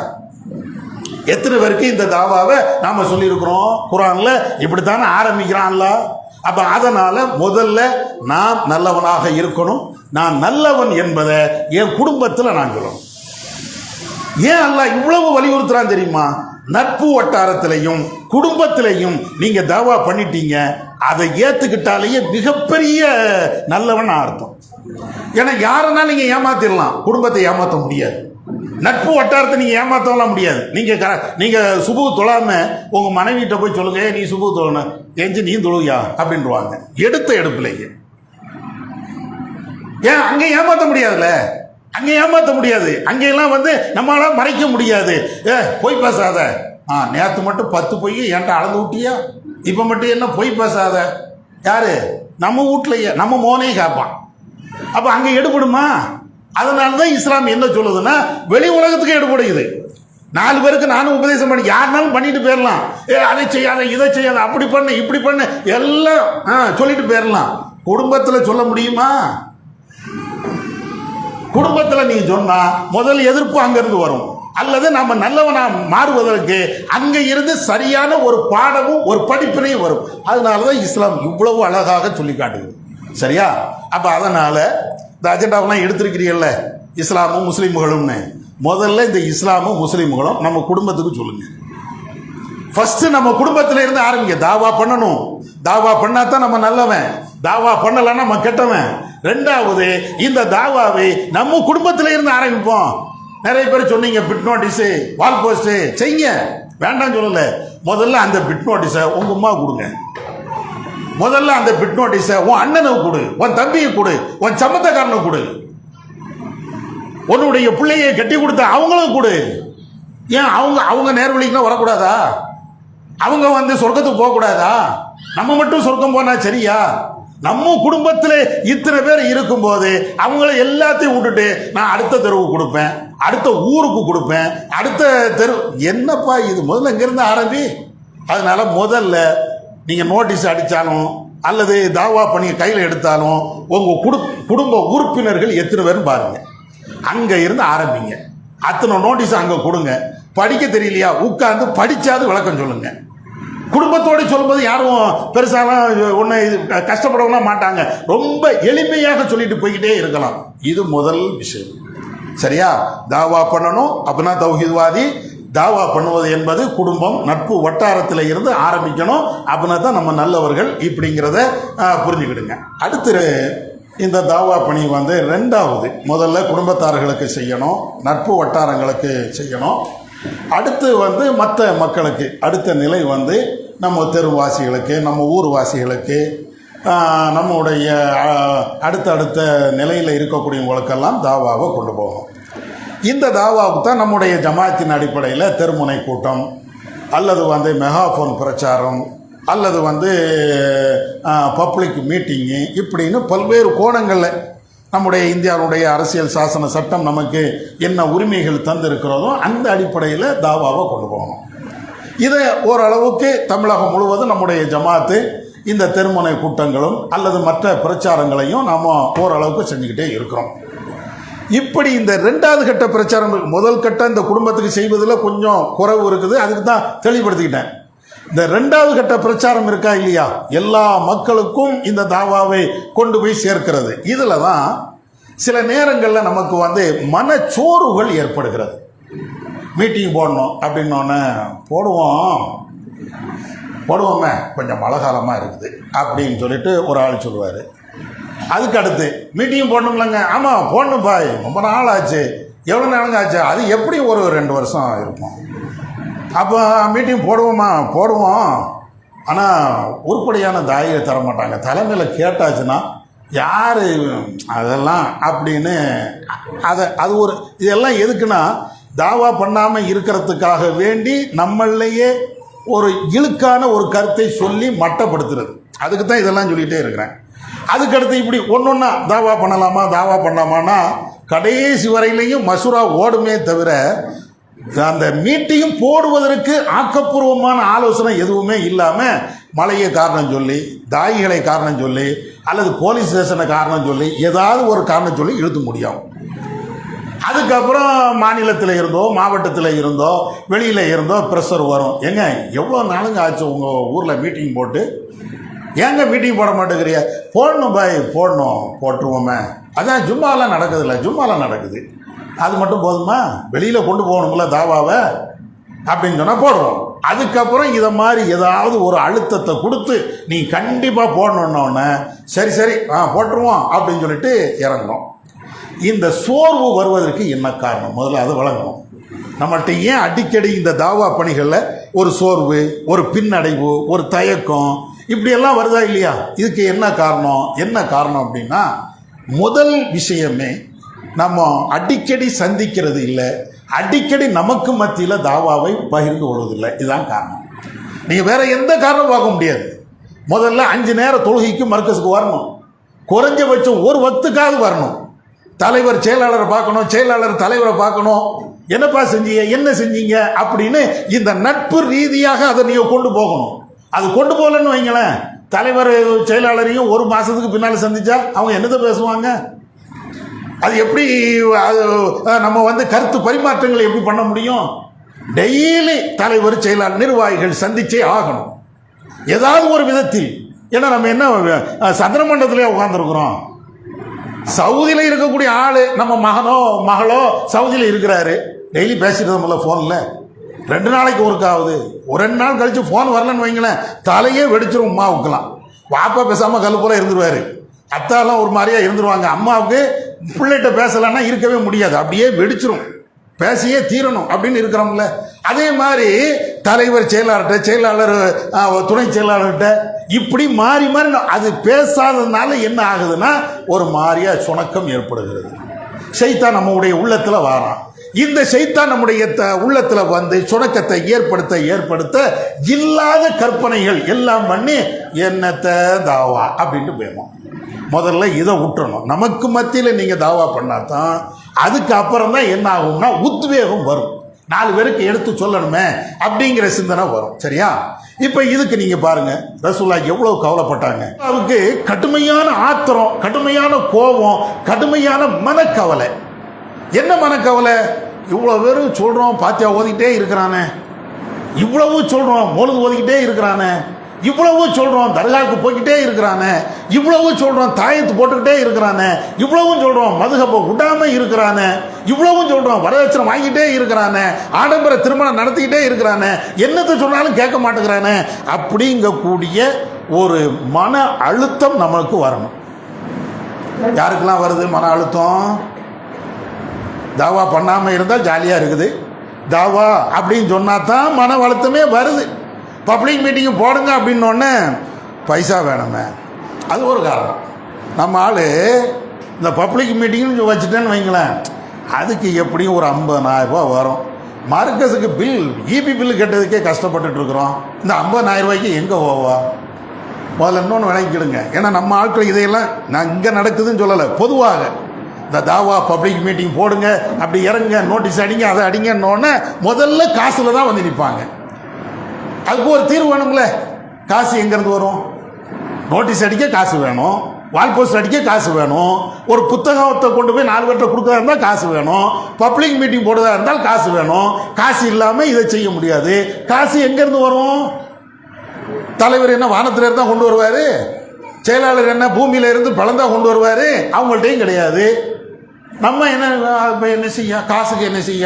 எத்தனை பேருக்கு இந்த தாவாவை நாம சொல்லியிருக்கிறோம்? குர்ஆன்ல இப்படித்தானே ஆரம்பிக்கிறான்ல. அப்ப அதனால முதல்ல நான் நல்லவனாக இருக்கணும். நான் நல்லவன் என்பதை என் குடும்பத்தில் நான் சொல்லணும். ஏன் அல்லாஹ் இவ்வளவு வலியுறுத்துறான் தெரியுமா? நட்பு வட்டாரத்திலையும் குடும்பத்திலையும் நீங்க தாவா பண்ணிட்டீங்க, அதை ஏத்துக்கிட்டாலேயே மிகப்பெரிய நல்லவன் அர்த்தம். ஏன்னா யாரனா நீங்க ஏமாத்திடலாம், குடும்பத்தை ஏமாற்ற முடியாது. நட்பு வட்டாரத்தை நீங்க ஏமாத்தலாம் முடியாது. நீங்க சுபு தொழாம உங்க மனைவிட்ட போய் சொல்லுங்க, நீ சுபு தொழணும் எஞ்சி நீ தொழுவியா அப்படின்வாங்க எடுத்த எடுப்புலேயே. ஏன் அங்க ஏமாத்த முடியாதுல்ல, அங்க ஏமாத்த முடியாது. அங்கெல்லாம் நம்மளால மறைக்க முடியாது. பொய் பேசாத, நேற்று மட்டும் 10 பொய் என்கிட்ட அளந்து விட்டியா, இப்ப மட்டும் என்ன பொய் பேசாத. யாரு? நம்ம வீட்லயே நம்ம மோனே கேட்பான். அப்ப அங்க எடுபடுமா? அதனாலதான் இஸ்லாம் என்ன சொல்லுதுன்னா, வெளி உலகத்துக்கு எடுபடுகிறது. 4 பேருக்கு நானும் உபதேசம் பண்ணி யாருனாலும் பண்ணிட்டு போயிடலாம். அதை செய்யாத இதை செய்யாத அப்படி பண்ணு இப்படி பண்ணு எல்லாம் சொல்லிட்டு போயிடலாம். குடும்பத்தில் சொல்ல முடியுமா? குடும்பத்தில் நீ சொன்னா முதல் எதிர்ப்பு அங்கிருந்து வரும். அல்லது நம்ம நல்லவனா மாறுவதற்கு அங்க இருந்து சரியான ஒரு பாடமும் ஒரு படிப்பினையும் வரும். அதனாலதான் இஸ்லாம் இவ்வளவு அழகாக சொல்லி காட்டுது. சரியா? அப்ப அதனால இந்த அஜெண்டாவெல்லாம் எடுத்திருக்கிறீல்ல, இஸ்லாமும் முஸ்லீம்களும்னு, முதல்ல இந்த இஸ்லாமும் முஸ்லீம்களும் நம்ம குடும்பத்துக்கு சொல்லுங்க. ஃபர்ஸ்ட் நம்ம குடும்பத்தில் இருந்து ஆரம்பிங்க. தாவா பண்ணணும். தாவா பண்ணாதான் நம்ம நல்லவன், தாவா பண்ணலன்னா நம்ம கெட்டவன். 2வது இந்த தாவாவை நம்ம குடும்பத்தில் இருந்து ஆரம்பிப்போம். நிறைய பேர் சொன்னீங்க பிட் நோட்டீஸ் வால் போஸ்ட் செய்யுங்க, வேண்டாம் சொல்லல. முதல்ல அந்த பிட் நோட்டீஸை உங்க அம்மா கொடுங்க. முதல்ல அந்த பிட் நோட்டீஸை உன் அண்ணனுக்கு கொடு, உன் தம்பியை கொடு, உன் சம்மந்தக்காரனுக்கு கொடு, உன்னுடைய பிள்ளையை கட்டி கொடுத்த அவங்களும் கொடு. ஏன் அவங்க நேர்வழிக்கு வரக்கூடாதா? அவங்க சொர்க்கத்துக்கு போகக்கூடாதா? நம்ம மட்டும் சொர்க்கம் போனா சரியா? நம்ம குடும்பத்தில் இத்தனை பேர் இருக்கும்போது அவங்கள எல்லாத்தையும் விட்டுட்டு நான் அடுத்த தெருவுக்கு கொடுப்பேன், அடுத்த ஊருக்கு கொடுப்பேன், அடுத்த தெரு என்னப்பா இது? முதல்ல இங்கிருந்து ஆரம்பி. அதனால முதல்ல நீங்க நோட்டீஸ் அடிச்சாலும் அல்லது தாவா பண்ணி கையில் எடுத்தாலும் உங்க குடும்ப உறுப்பினர்கள் எத்தனை பேரும் பாருங்க, அங்க இருந்து ஆரம்பிங்க. அத்தனை நோட்டீஸ் அங்க கொடுங்க. படிக்க தெரியலையா உட்கார்ந்து படிச்சாது விளக்கம் சொல்லுங்க. குடும்பத்தோடு சொல்லும்போது யாரும் பெருசாக ஒன்று கஷ்டப்படவும் மாட்டாங்க. ரொம்ப எளிமையாக சொல்லிட்டு போய்கிட்டே இருக்கலாம். இது முதல் விஷயம். சரியா? தாவா பண்ணணும் அப்படின்னா தௌஹீத்வாதி. தாவா பண்ணுவது என்பது குடும்பம் நட்பு வட்டாரத்தில் இருந்து ஆரம்பிக்கணும். அப்படின்னா தான் நம்ம நல்லவர்கள் இப்படிங்கிறத புரிஞ்சுக்கிடுங்க. அடுத்து இந்த தாவா பணி 2வது முதல்ல குடும்பத்தார்களுக்கு செய்யணும், நட்பு வட்டாரங்களுக்கு செய்யணும். அடுத்து மற்ற மக்களுக்கு அடுத்த நிலை நம்ம தெருவாசிகளுக்கு, நம்ம ஊர்வாசிகளுக்கு, நம்முடைய அடுத்த நிலையில் இருக்கக்கூடியவங்களுக்கெல்லாம் தாவாவை கொண்டு போகும். இந்த தாவாவுக்கு தான் நம்முடைய ஜமாத்தின் அடிப்படையில் தெருமுனை கூட்டம் அல்லது மெகாஃபோன் பிரச்சாரம் அல்லது பப்ளிக் மீட்டிங்கு இப்படின்னு பல்வேறு கோணங்களில் நம்முடைய இந்தியாவுடைய அரசியல் சாசன சட்டம் நமக்கு என்ன உரிமைகள் தந்திருக்கிறதோ அந்த அடிப்படையில் தாவாவை கொண்டு போகணும். இதை ஓரளவுக்கு தமிழகம் முழுவதும் நம்முடைய ஜமாத்து இந்த தெருமுனை கூட்டங்களும் அல்லது மற்ற பிரச்சாரங்களையும் நாம் ஓரளவுக்கு செஞ்சுக்கிட்டே இருக்கிறோம். இப்படி இந்த 2வது கட்ட பிரச்சாரம், முதல் கட்டம் இந்த குடும்பத்துக்கு செய்வதில் கொஞ்சம் குறைவு இருக்குது, அதுக்கு தான் தெளிவுபடுத்திக்கிட்டேன். இந்த 2வது கட்ட பிரச்சாரம் இருக்கா இல்லையா, எல்லா மக்களுக்கும் இந்த தாவாவை கொண்டு போய் சேர்க்கிறது. இதில் தான் சில நேரங்களில் நமக்கு மனச்சோர்வுகள் ஏற்படுகிறது. மீட்டிங் போடணும் அப்படின்னோடனே போடுவோமே கொஞ்சம் மழை காலமாக இருக்குது அப்படின்னு சொல்லிட்டு ஒரு ஆள் சொல்லுவார். அதுக்கு அடுத்து மீட்டிங் போடணும்லங்க, ஆமாம் போடணும் பாய், ரொம்ப நாள் ஆச்சு. எவ்வளோ நாளுங்க ஆச்சு? அது எப்படி ஒரு 2 வருஷம் இருக்கும். அப்போ மீட்டிங் போடுவோம். ஆனால் உருப்படியான தாயை தர மாட்டாங்க. தலைமையில் கேட்டாச்சுன்னா யார் அதெல்லாம் அப்படின்னு அது ஒரு இதெல்லாம் எதுக்குன்னா தாவா பண்ணாமல் இருக்கிறதுக்காக வேண்டி நம்மளையே ஒரு இழுக்கான ஒரு கருத்தை சொல்லி மட்டப்படுத்துறது. அதுக்கு தான் இதெல்லாம் சொல்லிகிட்டே இருக்கிறேன். அதுக்கடுத்து இப்படி ஒன்றா தாவா பண்ணலாமான்னா கடைசி வரையிலையும் மசூரா ஓடுமே தவிர அந்த மீட்டிங் போடுவதற்கு ஆக்கப்பூர்வமான ஆலோசனை எதுவுமே இல்லாமல் மழையை காரணம் சொல்லி, தாயிகளை காரணம் சொல்லி, அல்லது போலீஸ் ஸ்டேஷனை காரணம் சொல்லி, ஏதாவது ஒரு காரணம் சொல்லி இழுத்து முடியும். அதுக்கப்புறம் மாநிலத்தில் இருந்தோ மாவட்டத்தில் இருந்தோ வெளியில் இருந்தோ ப்ரெஷர் வரும். எவ்வளோ நாளுங்க ஆச்சு உங்கள் ஊரில் மீட்டிங் போட்டு? ஏங்க மீட்டிங் போட மாட்டேங்கிறியா? போடணும் பாய், போடணும், போட்டுருவோமே. அதான் ஜும்மாலாம் நடக்குதுல்ல, ஜும்மாலாம் நடக்குது, அது மட்டும் போதுமா? வெளியில் கொண்டு போகணும்ல தாவாவை அப்படின்னு சொன்னால் போடுவோம். அதுக்கப்புறம் இதை மாதிரி ஏதாவது ஒரு அழுத்தத்தை கொடுத்து நீ கண்டிப்பாக போடணுன்னொன்னே சரி சரி போட்டுருவோம் அப்படின்னு சொல்லிட்டு இறங்கணும். இந்த சோர்வு வருவதற்கு என்ன காரணம்? முதல்ல அதை வழங்கணும். நம்மள்கிட்ட ஏன் அடிக்கடி இந்த தாவா பணிகளில் ஒரு சோர்வு, ஒரு பின்னடைவு, ஒரு தயக்கம் இப்படியெல்லாம் வருதா இல்லையா? இதுக்கு என்ன காரணம்? என்ன காரணம் அப்படின்னா, முதல் விஷயமே நம்ம அடிக்கடி சந்திக்கிறது இல்லை, அடிக்கடி நமக்கு மத்தியில் தாவாவை பகிர்ந்து கொள்வதில்லை. இதுதான் காரணம். நீங்கள் வேற எந்த காரணம் பார்க்க முடியாது. முதல்ல 5 நேர தொழுகைக்கு மர்க்கஸுக்கு வரணும், குறைஞ்சபட்சம் ஒரு வக்துக்காவது வரணும். தலைவர் செயலாளரை பார்க்கணும், செயலாளர் தலைவரை பார்க்கணும். என்னப்பா செஞ்சீங்க, என்ன செஞ்சீங்க அப்படின்னு இந்த நட்பு ரீதியாக அதை நீங்கள் கொண்டு போகணும். அது கொண்டு போகலன்னு வைங்களேன், தலைவர் செயலாளரையும் ஒரு மாதத்துக்கு பின்னால் சந்திச்சா அவங்க என்னதை பேசுவாங்க? அது எப்படி நம்ம கருத்து பரிமாற்றங்களை எப்படி பண்ண முடியும்? டெய்லி தலைவர் செயலாளர் நிர்வாகிகள் சந்திச்சே ஆகணும் ஏதாவது ஒரு விதத்தில். ஏன்னா நம்ம என்ன சந்திரமண்டலத்திலே உட்கார்ந்துருக்குறோம். சவுதியில் இருக்கக்கூடிய ஆள் நம்ம மகளோ சவுதியில் இருக்கிறாரு, டெய்லி பேசிட்டு நம்மள ஃபோனில் 2 நாளைக்கு ஒருக்காவது, ஒரு 2 நாள் கழித்து ஃபோன் வரலன்னு வைங்களேன், தலையே வெடிச்சிரும். அம்மாவுக்குலாம் வாப்பா பேசாமல் கல் போல இருந்துருவார், அத்தாலாம் ஒரு மாதிரியா இருந்துருவாங்க. அம்மாவுக்கு பிள்ளைகிட்ட பேசலான்னா இருக்கவே முடியாது, அப்படியே வெடிச்சிரும், பேசியே தீரணும் அப்படின்னு இருக்கிறோம்ல. அதே மாதிரி தலைவர் செயலாளர்கிட்ட, செயலாளர் துணை செயலாளர்கிட்ட இப்படி மாறி மாறி அது பேசாததுனால என்ன ஆகுதுன்னா ஒரு மாதிரியா சுணக்கம் ஏற்படுகிறது. ஷைத்தான் நம்முடைய உள்ளத்தில் வாரான். இந்த ஷைத்தான் நம்முடைய உள்ளத்தில் சுணக்கத்தை ஏற்படுத்த இல்லாத கற்பனைகள் எல்லாம் பண்ணி என்னத்தை தாவா அப்படின்ட்டு போயிடும். முதல்ல இதை விட்டுறணும். நமக்கு மத்தியில் நீங்கள் தாவா பண்ணாதான் அதுக்கு அப்புறம் தான் என்ன ஆகும்னா உத்வேகம் வரும். 4 பேருக்கு எடுத்து சொல்லணுமே அப்படிங்கிற சிந்தனை வரும். சரியா? இப்போ இதுக்கு நீங்கள் பாருங்க, ரசூலுல்லாஹ் எவ்வளவு கவலைப்பட்டாங்க. அவருக்கு கடுமையான ஆத்திரம், கடுமையான கோபம், கடுமையான மனக்கவலை. என்ன மனக்கவலை? இவ்வளோ பேரும் சொல்கிறோம் பாத்தியா ஓதிக்கிட்டே இருக்கிறானே, இவ்வளவு சொல்கிறோம் மொழுது ஓதிக்கிட்டே இருக்கிறானே, இவ்வளவு சொல்கிறோம் தர்காவுக்கு போய்கிட்டே இருக்கிறானே, இவ்வளவு சொல்கிறோம் தாயத்து போட்டுக்கிட்டே இருக்கிறானே, இவ்வளவும் சொல்கிறோம் மதுஹபை விடாமல் இருக்கிறானே, இவ்வளவும் சொல்கிறோம் வரதட்சணை வாங்கிட்டே இருக்கிறானே, ஆடம்பர திருமணம் நடத்திக்கிட்டே இருக்கிறானே, என்னத்தை சொன்னாலும் கேட்க மாட்டேங்கிறானே அப்படிங்கக்கூடிய ஒரு மன அழுத்தம் நம்மளுக்கு வரணும். யாருக்கெல்லாம் வருது மன அழுத்தம்? தாவா பண்ணாமல் இருந்தால் ஜாலியாக இருக்குது, தாவா அப்படின்னு சொன்னால் தான் மன அழுத்தமே வருது. பப்ளிக் மீட்டிங்கு போடுங்க அப்படின்னோடனே பைசா வேணுமே, அது ஒரு காரணம். நம்ம ஆள் இந்த பப்ளிக் மீட்டிங்னு வச்சுட்டேன்னு வைங்களேன், அதுக்கு எப்படியும் ஒரு 50,000 ரூபா வரும். மார்க்கஸுக்கு ஈபி பில்லு கட்டுறதுக்கே கஷ்டப்பட்டுருக்குறோம். இந்த 50,000 ரூபாய்க்கு எங்கே போவா? முதல்ல இன்னொன்று விளங்கிக்கிடுங்க. ஏன்னா நம்ம ஆட்கள் இதையெல்லாம் நான் இங்கே நடக்குதுன்னு சொல்லலை, பொதுவாக இந்த தாவா பப்ளிக் மீட்டிங் போடுங்க, அப்படி இறங்க, நோட்டீஸ் அடிங்க, அதை அடிங்கன்னொன்னே முதல்ல காசில் தான் வந்து நிற்பாங்க. அதுக்கு ஒரு தீர்வு வேணும்ல. காசு எங்கேருந்து வரும்? நோட்டீஸ் அடிக்க காசு வேணும், வால் போஸ்ட் அடிக்க காசு வேணும், ஒரு புத்தகத்தை கொண்டு போய் 4 பேர்கிட்ட கொடுக்குறதா இருந்தால் காசு வேணும், பப்ளிக் மீட்டிங் போடுறதா இருந்தால் காசு வேணும். காசு இல்லாமல் இதை செய்ய முடியாது. காசு எங்கேருந்து வரும்? தலைவர் என்ன வானத்தில் இருந்தால் கொண்டு வருவார்? செயலாளர் என்ன பூமியில் இருந்து பழந்தான் கொண்டு வருவார்? அவங்கள்ட்டையும் கிடையாது. நம்ம என்ன செய்ய? காசுக்கு என்ன செய்ய?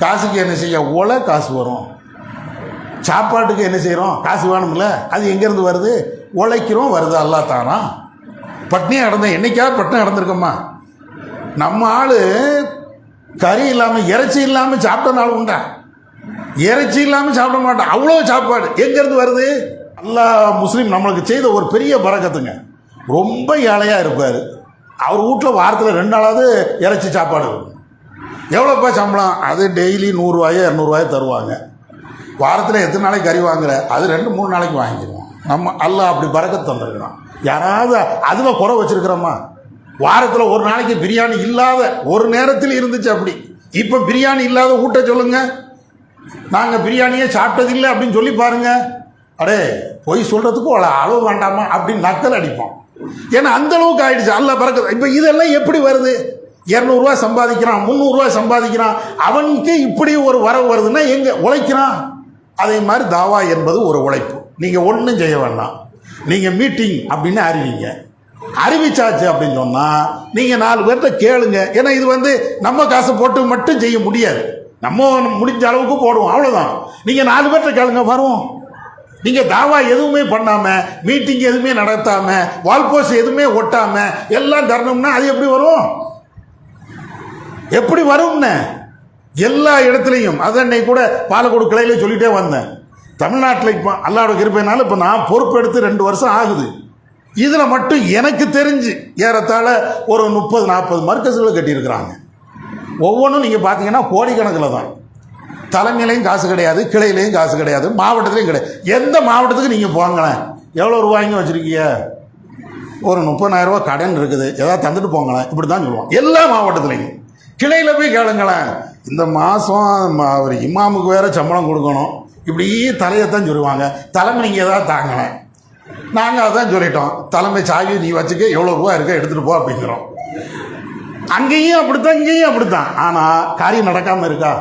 காசுக்கு என்ன செய்ய? காசு வரும். சாப்பாட்டுக்கு என்ன செய்கிறோம்? காசு வேணும்ல. அது எங்கேருந்து வருது? உழைக்கிறோம், வருது. அல்லா தானா? பட்னியாக கிடந்தேன், என்னைக்காவது பட்டினி கிடந்திருக்கோமா? நம்ம ஆள் கறி இல்லாமல் இறைச்சி இல்லாமல் சாப்பிட்ட நாள் உண்டா? இறைச்சி இல்லாமல் சாப்பிட மாட்டோம். அவ்வளோ சாப்பாடு எங்கேருந்து வருது? அல்லாஹ் முஸ்லீம் நம்மளுக்கு செய்த ஒரு பெரிய பரக்கத்துங்க. ரொம்ப ஏழையாக இருப்பார், அவர் வீட்டில் வாரத்தில் 2 நாளாவது இறைச்சி சாப்பாடு வரும். எவ்வளோப்பா சம்பளம்? அது டெய்லி 100 ரூபாயோ 200 ரூபாயோ தருவாங்க. வாரத்தில் எத்தனை நாளைக்கு கறி வாங்குற? அது 2-3 நாளைக்கு வாங்கிடுவோம். நம்ம அல்லாஹ் அப்படி பரக்கத்து தந்துருக்கிறோம். யாராவது அதில் குறை வச்சுருக்கிறோமா? வாரத்தில் ஒரு நாளைக்கு பிரியாணி இல்லாத ஒரு நேரத்தில் இருந்துச்சு அப்படி. இப்போ பிரியாணி இல்லாத ஊட்ட சொல்லுங்க, நாங்கள் பிரியாணியே சாப்பிட்டதில்லை அப்படின்னு சொல்லி பாருங்க. அடே பொய் சொல்கிறதுக்கு அவ்வளோ அளவு வேண்டாமா அப்படின்னு நக்கல் அடிப்போம். ஏன்னா அந்த அளவுக்கு ஆயிடுச்சு. அல்லாஹ் பரக்கத்து. இப்போ இதெல்லாம் எப்படி வருது? 200 ரூபா சம்பாதிக்கிறான், 300 ரூபா சம்பாதிக்கிறான், அவனுக்கு இப்படி ஒரு வரவு வருதுன்னா எங்கே உழைக்கிறான்? அதே மாதிரி தாவா என்பது ஒரு உழைப்பு. நீங்கள் ஒன்றும் செய்ய வேண்டாம், நீங்கள் மீட்டிங் அப்படின்னு அறிவிங்க. அறிவிச்சாச்சு அப்படின்னு சொன்னால் நீங்கள் 4 பேர்கிட்ட கேளுங்க. ஏன்னா இது நம்ம காசை போட்டு மட்டும் செய்ய முடியாது. நம்ம முடிஞ்ச அளவுக்கு போடுவோம், அவ்வளோதான். நீங்கள் 4 பேர்கிட்ட கேளுங்க, வரும். நீங்கள் தாவா எதுவுமே பண்ணாமல், மீட்டிங் எதுவுமே நடத்தாமல், வால்போஸ்ட் எதுவுமே ஒட்டாமல் எல்லாம் தரணும்னா அது எப்படி வரும்? எப்படி வரும்னு எல்லா இடத்துலையும் அதான் இன்னைக்கு கூட பாலக்கோடு கிளையில சொல்லிட்டே வந்தேன். தமிழ்நாட்டில் இப்போ அல்லாஹ்வோட கிருபையினால இப்போ நான் பொறுப்பெடுத்து 2 வருஷம் ஆகுது. இதில் மட்டும் எனக்கு தெரிஞ்சு ஏறத்தாழ ஒரு 30-40 மர்க்கஸ்களை கட்டியிருக்கிறாங்க. ஒவ்வொன்றும் நீங்கள் பார்த்தீங்கன்னா கோடிக்கணக்கில் தான். தலைமையிலையும் காசு கிடையாது, கிளையிலையும் காசு கிடையாது, மாவட்டத்திலையும் கிடையாது. எந்த மாவட்டத்துக்கு நீங்கள் போங்களேன், எவ்வளோ ரூபாய்ங்க வச்சுருக்கீங்க? ஒரு 30,000 ரூபா கடன் இருக்குது, ஏதாவது தந்துட்டு போங்களேன், இப்படி தான் சொல்லுவோம். எல்லா மாவட்டத்துலையும் கிளையில் போய் கேளுங்களேன். இந்த மாதம் அவர் இமாமுக்கு வேறு சம்பளம் கொடுக்கணும், இப்படி தலையைத்தான் சொல்லுவாங்க. தலைமை நீங்கள் ஏதாவது தாங்களேன். நாங்கள் அதான் சொல்லிட்டோம், தலைமை சாவி நீ வச்சுக்க, எவ்வளோ ரூபா இருக்க எடுத்துகிட்டு போ அப்படிங்கிறோம். அங்கேயும் அப்படித்தான், இங்கேயும் அப்படித்தான். ஆனால் காரியம் நடக்காமல் இருக்கா?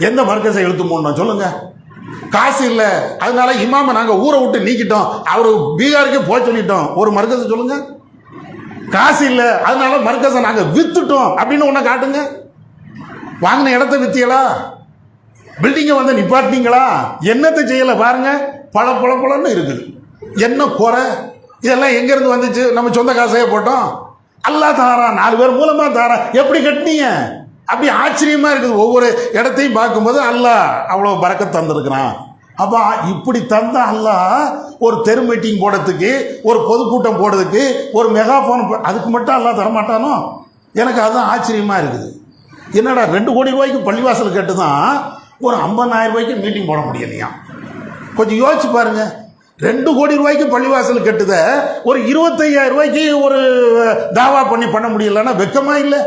எந்த மர்க்கஸை இழுத்து போடணும் சொல்லுங்கள்? காசு இல்லை, அதனால இமாமை நாங்கள் ஊரை விட்டு நீக்கிட்டோம், அவர் பீகாருக்கே போக சொல்லிட்டோம். ஒரு மர்க்கஸை சொல்லுங்கள். காசு இல்லை, அதனால மர்க்கஸை நாங்கள் வித்துட்டோம் அப்படின்னு ஒன்றை காட்டுங்க. வாங்கின இடத்த வித்தியலா? பில்டிங்கை நிப்பாட்டினீங்களா? என்னத்தை செய்யலை பாருங்க. பழன்னு இருக்குது. என்ன குறை? இதெல்லாம் எங்கேருந்து வந்துச்சு? நம்ம சொந்த காசையே போட்டோம். அல்லாஹ் தாரான், 4 பேர் மூலமாக தாரான். எப்படி கட்டினீங்க? அப்படி ஆச்சரியமாக இருக்குது. ஒவ்வொரு இடத்தையும் பார்க்கும்போது அல்லாஹ் அவ்வளோ பறக்கத் தந்திருக்கிறான். அப்போ இப்படி தந்த அல்லாஹ் ஒரு தெரு மீட்டிங் போடுறதுக்கு, ஒரு பொதுக்கூட்டம் போடுறதுக்கு, ஒரு மெகாஃபோன் அதுக்கு மட்டும் அல்லாஹ் தரமாட்டானோ? எனக்கு அதுதான் ஆச்சரியமாக இருக்குது. என்னடா 2 கோடி ரூபாய்க்கு பள்ளிவாசல் கட்டு தான் ஒரு 50,000 ரூபாய்க்கு மீட்டிங் போட முடியலையா? கொஞ்சம் யோசிச்சு பாருங்க. 2 கோடி ரூபாய்க்கு பள்ளிவாசல் கட்டுத ஒரு 25,000 ரூபாய்க்கு ஒரு தாவா பண்ண முடியலன்னா வெக்கமா இல்லை?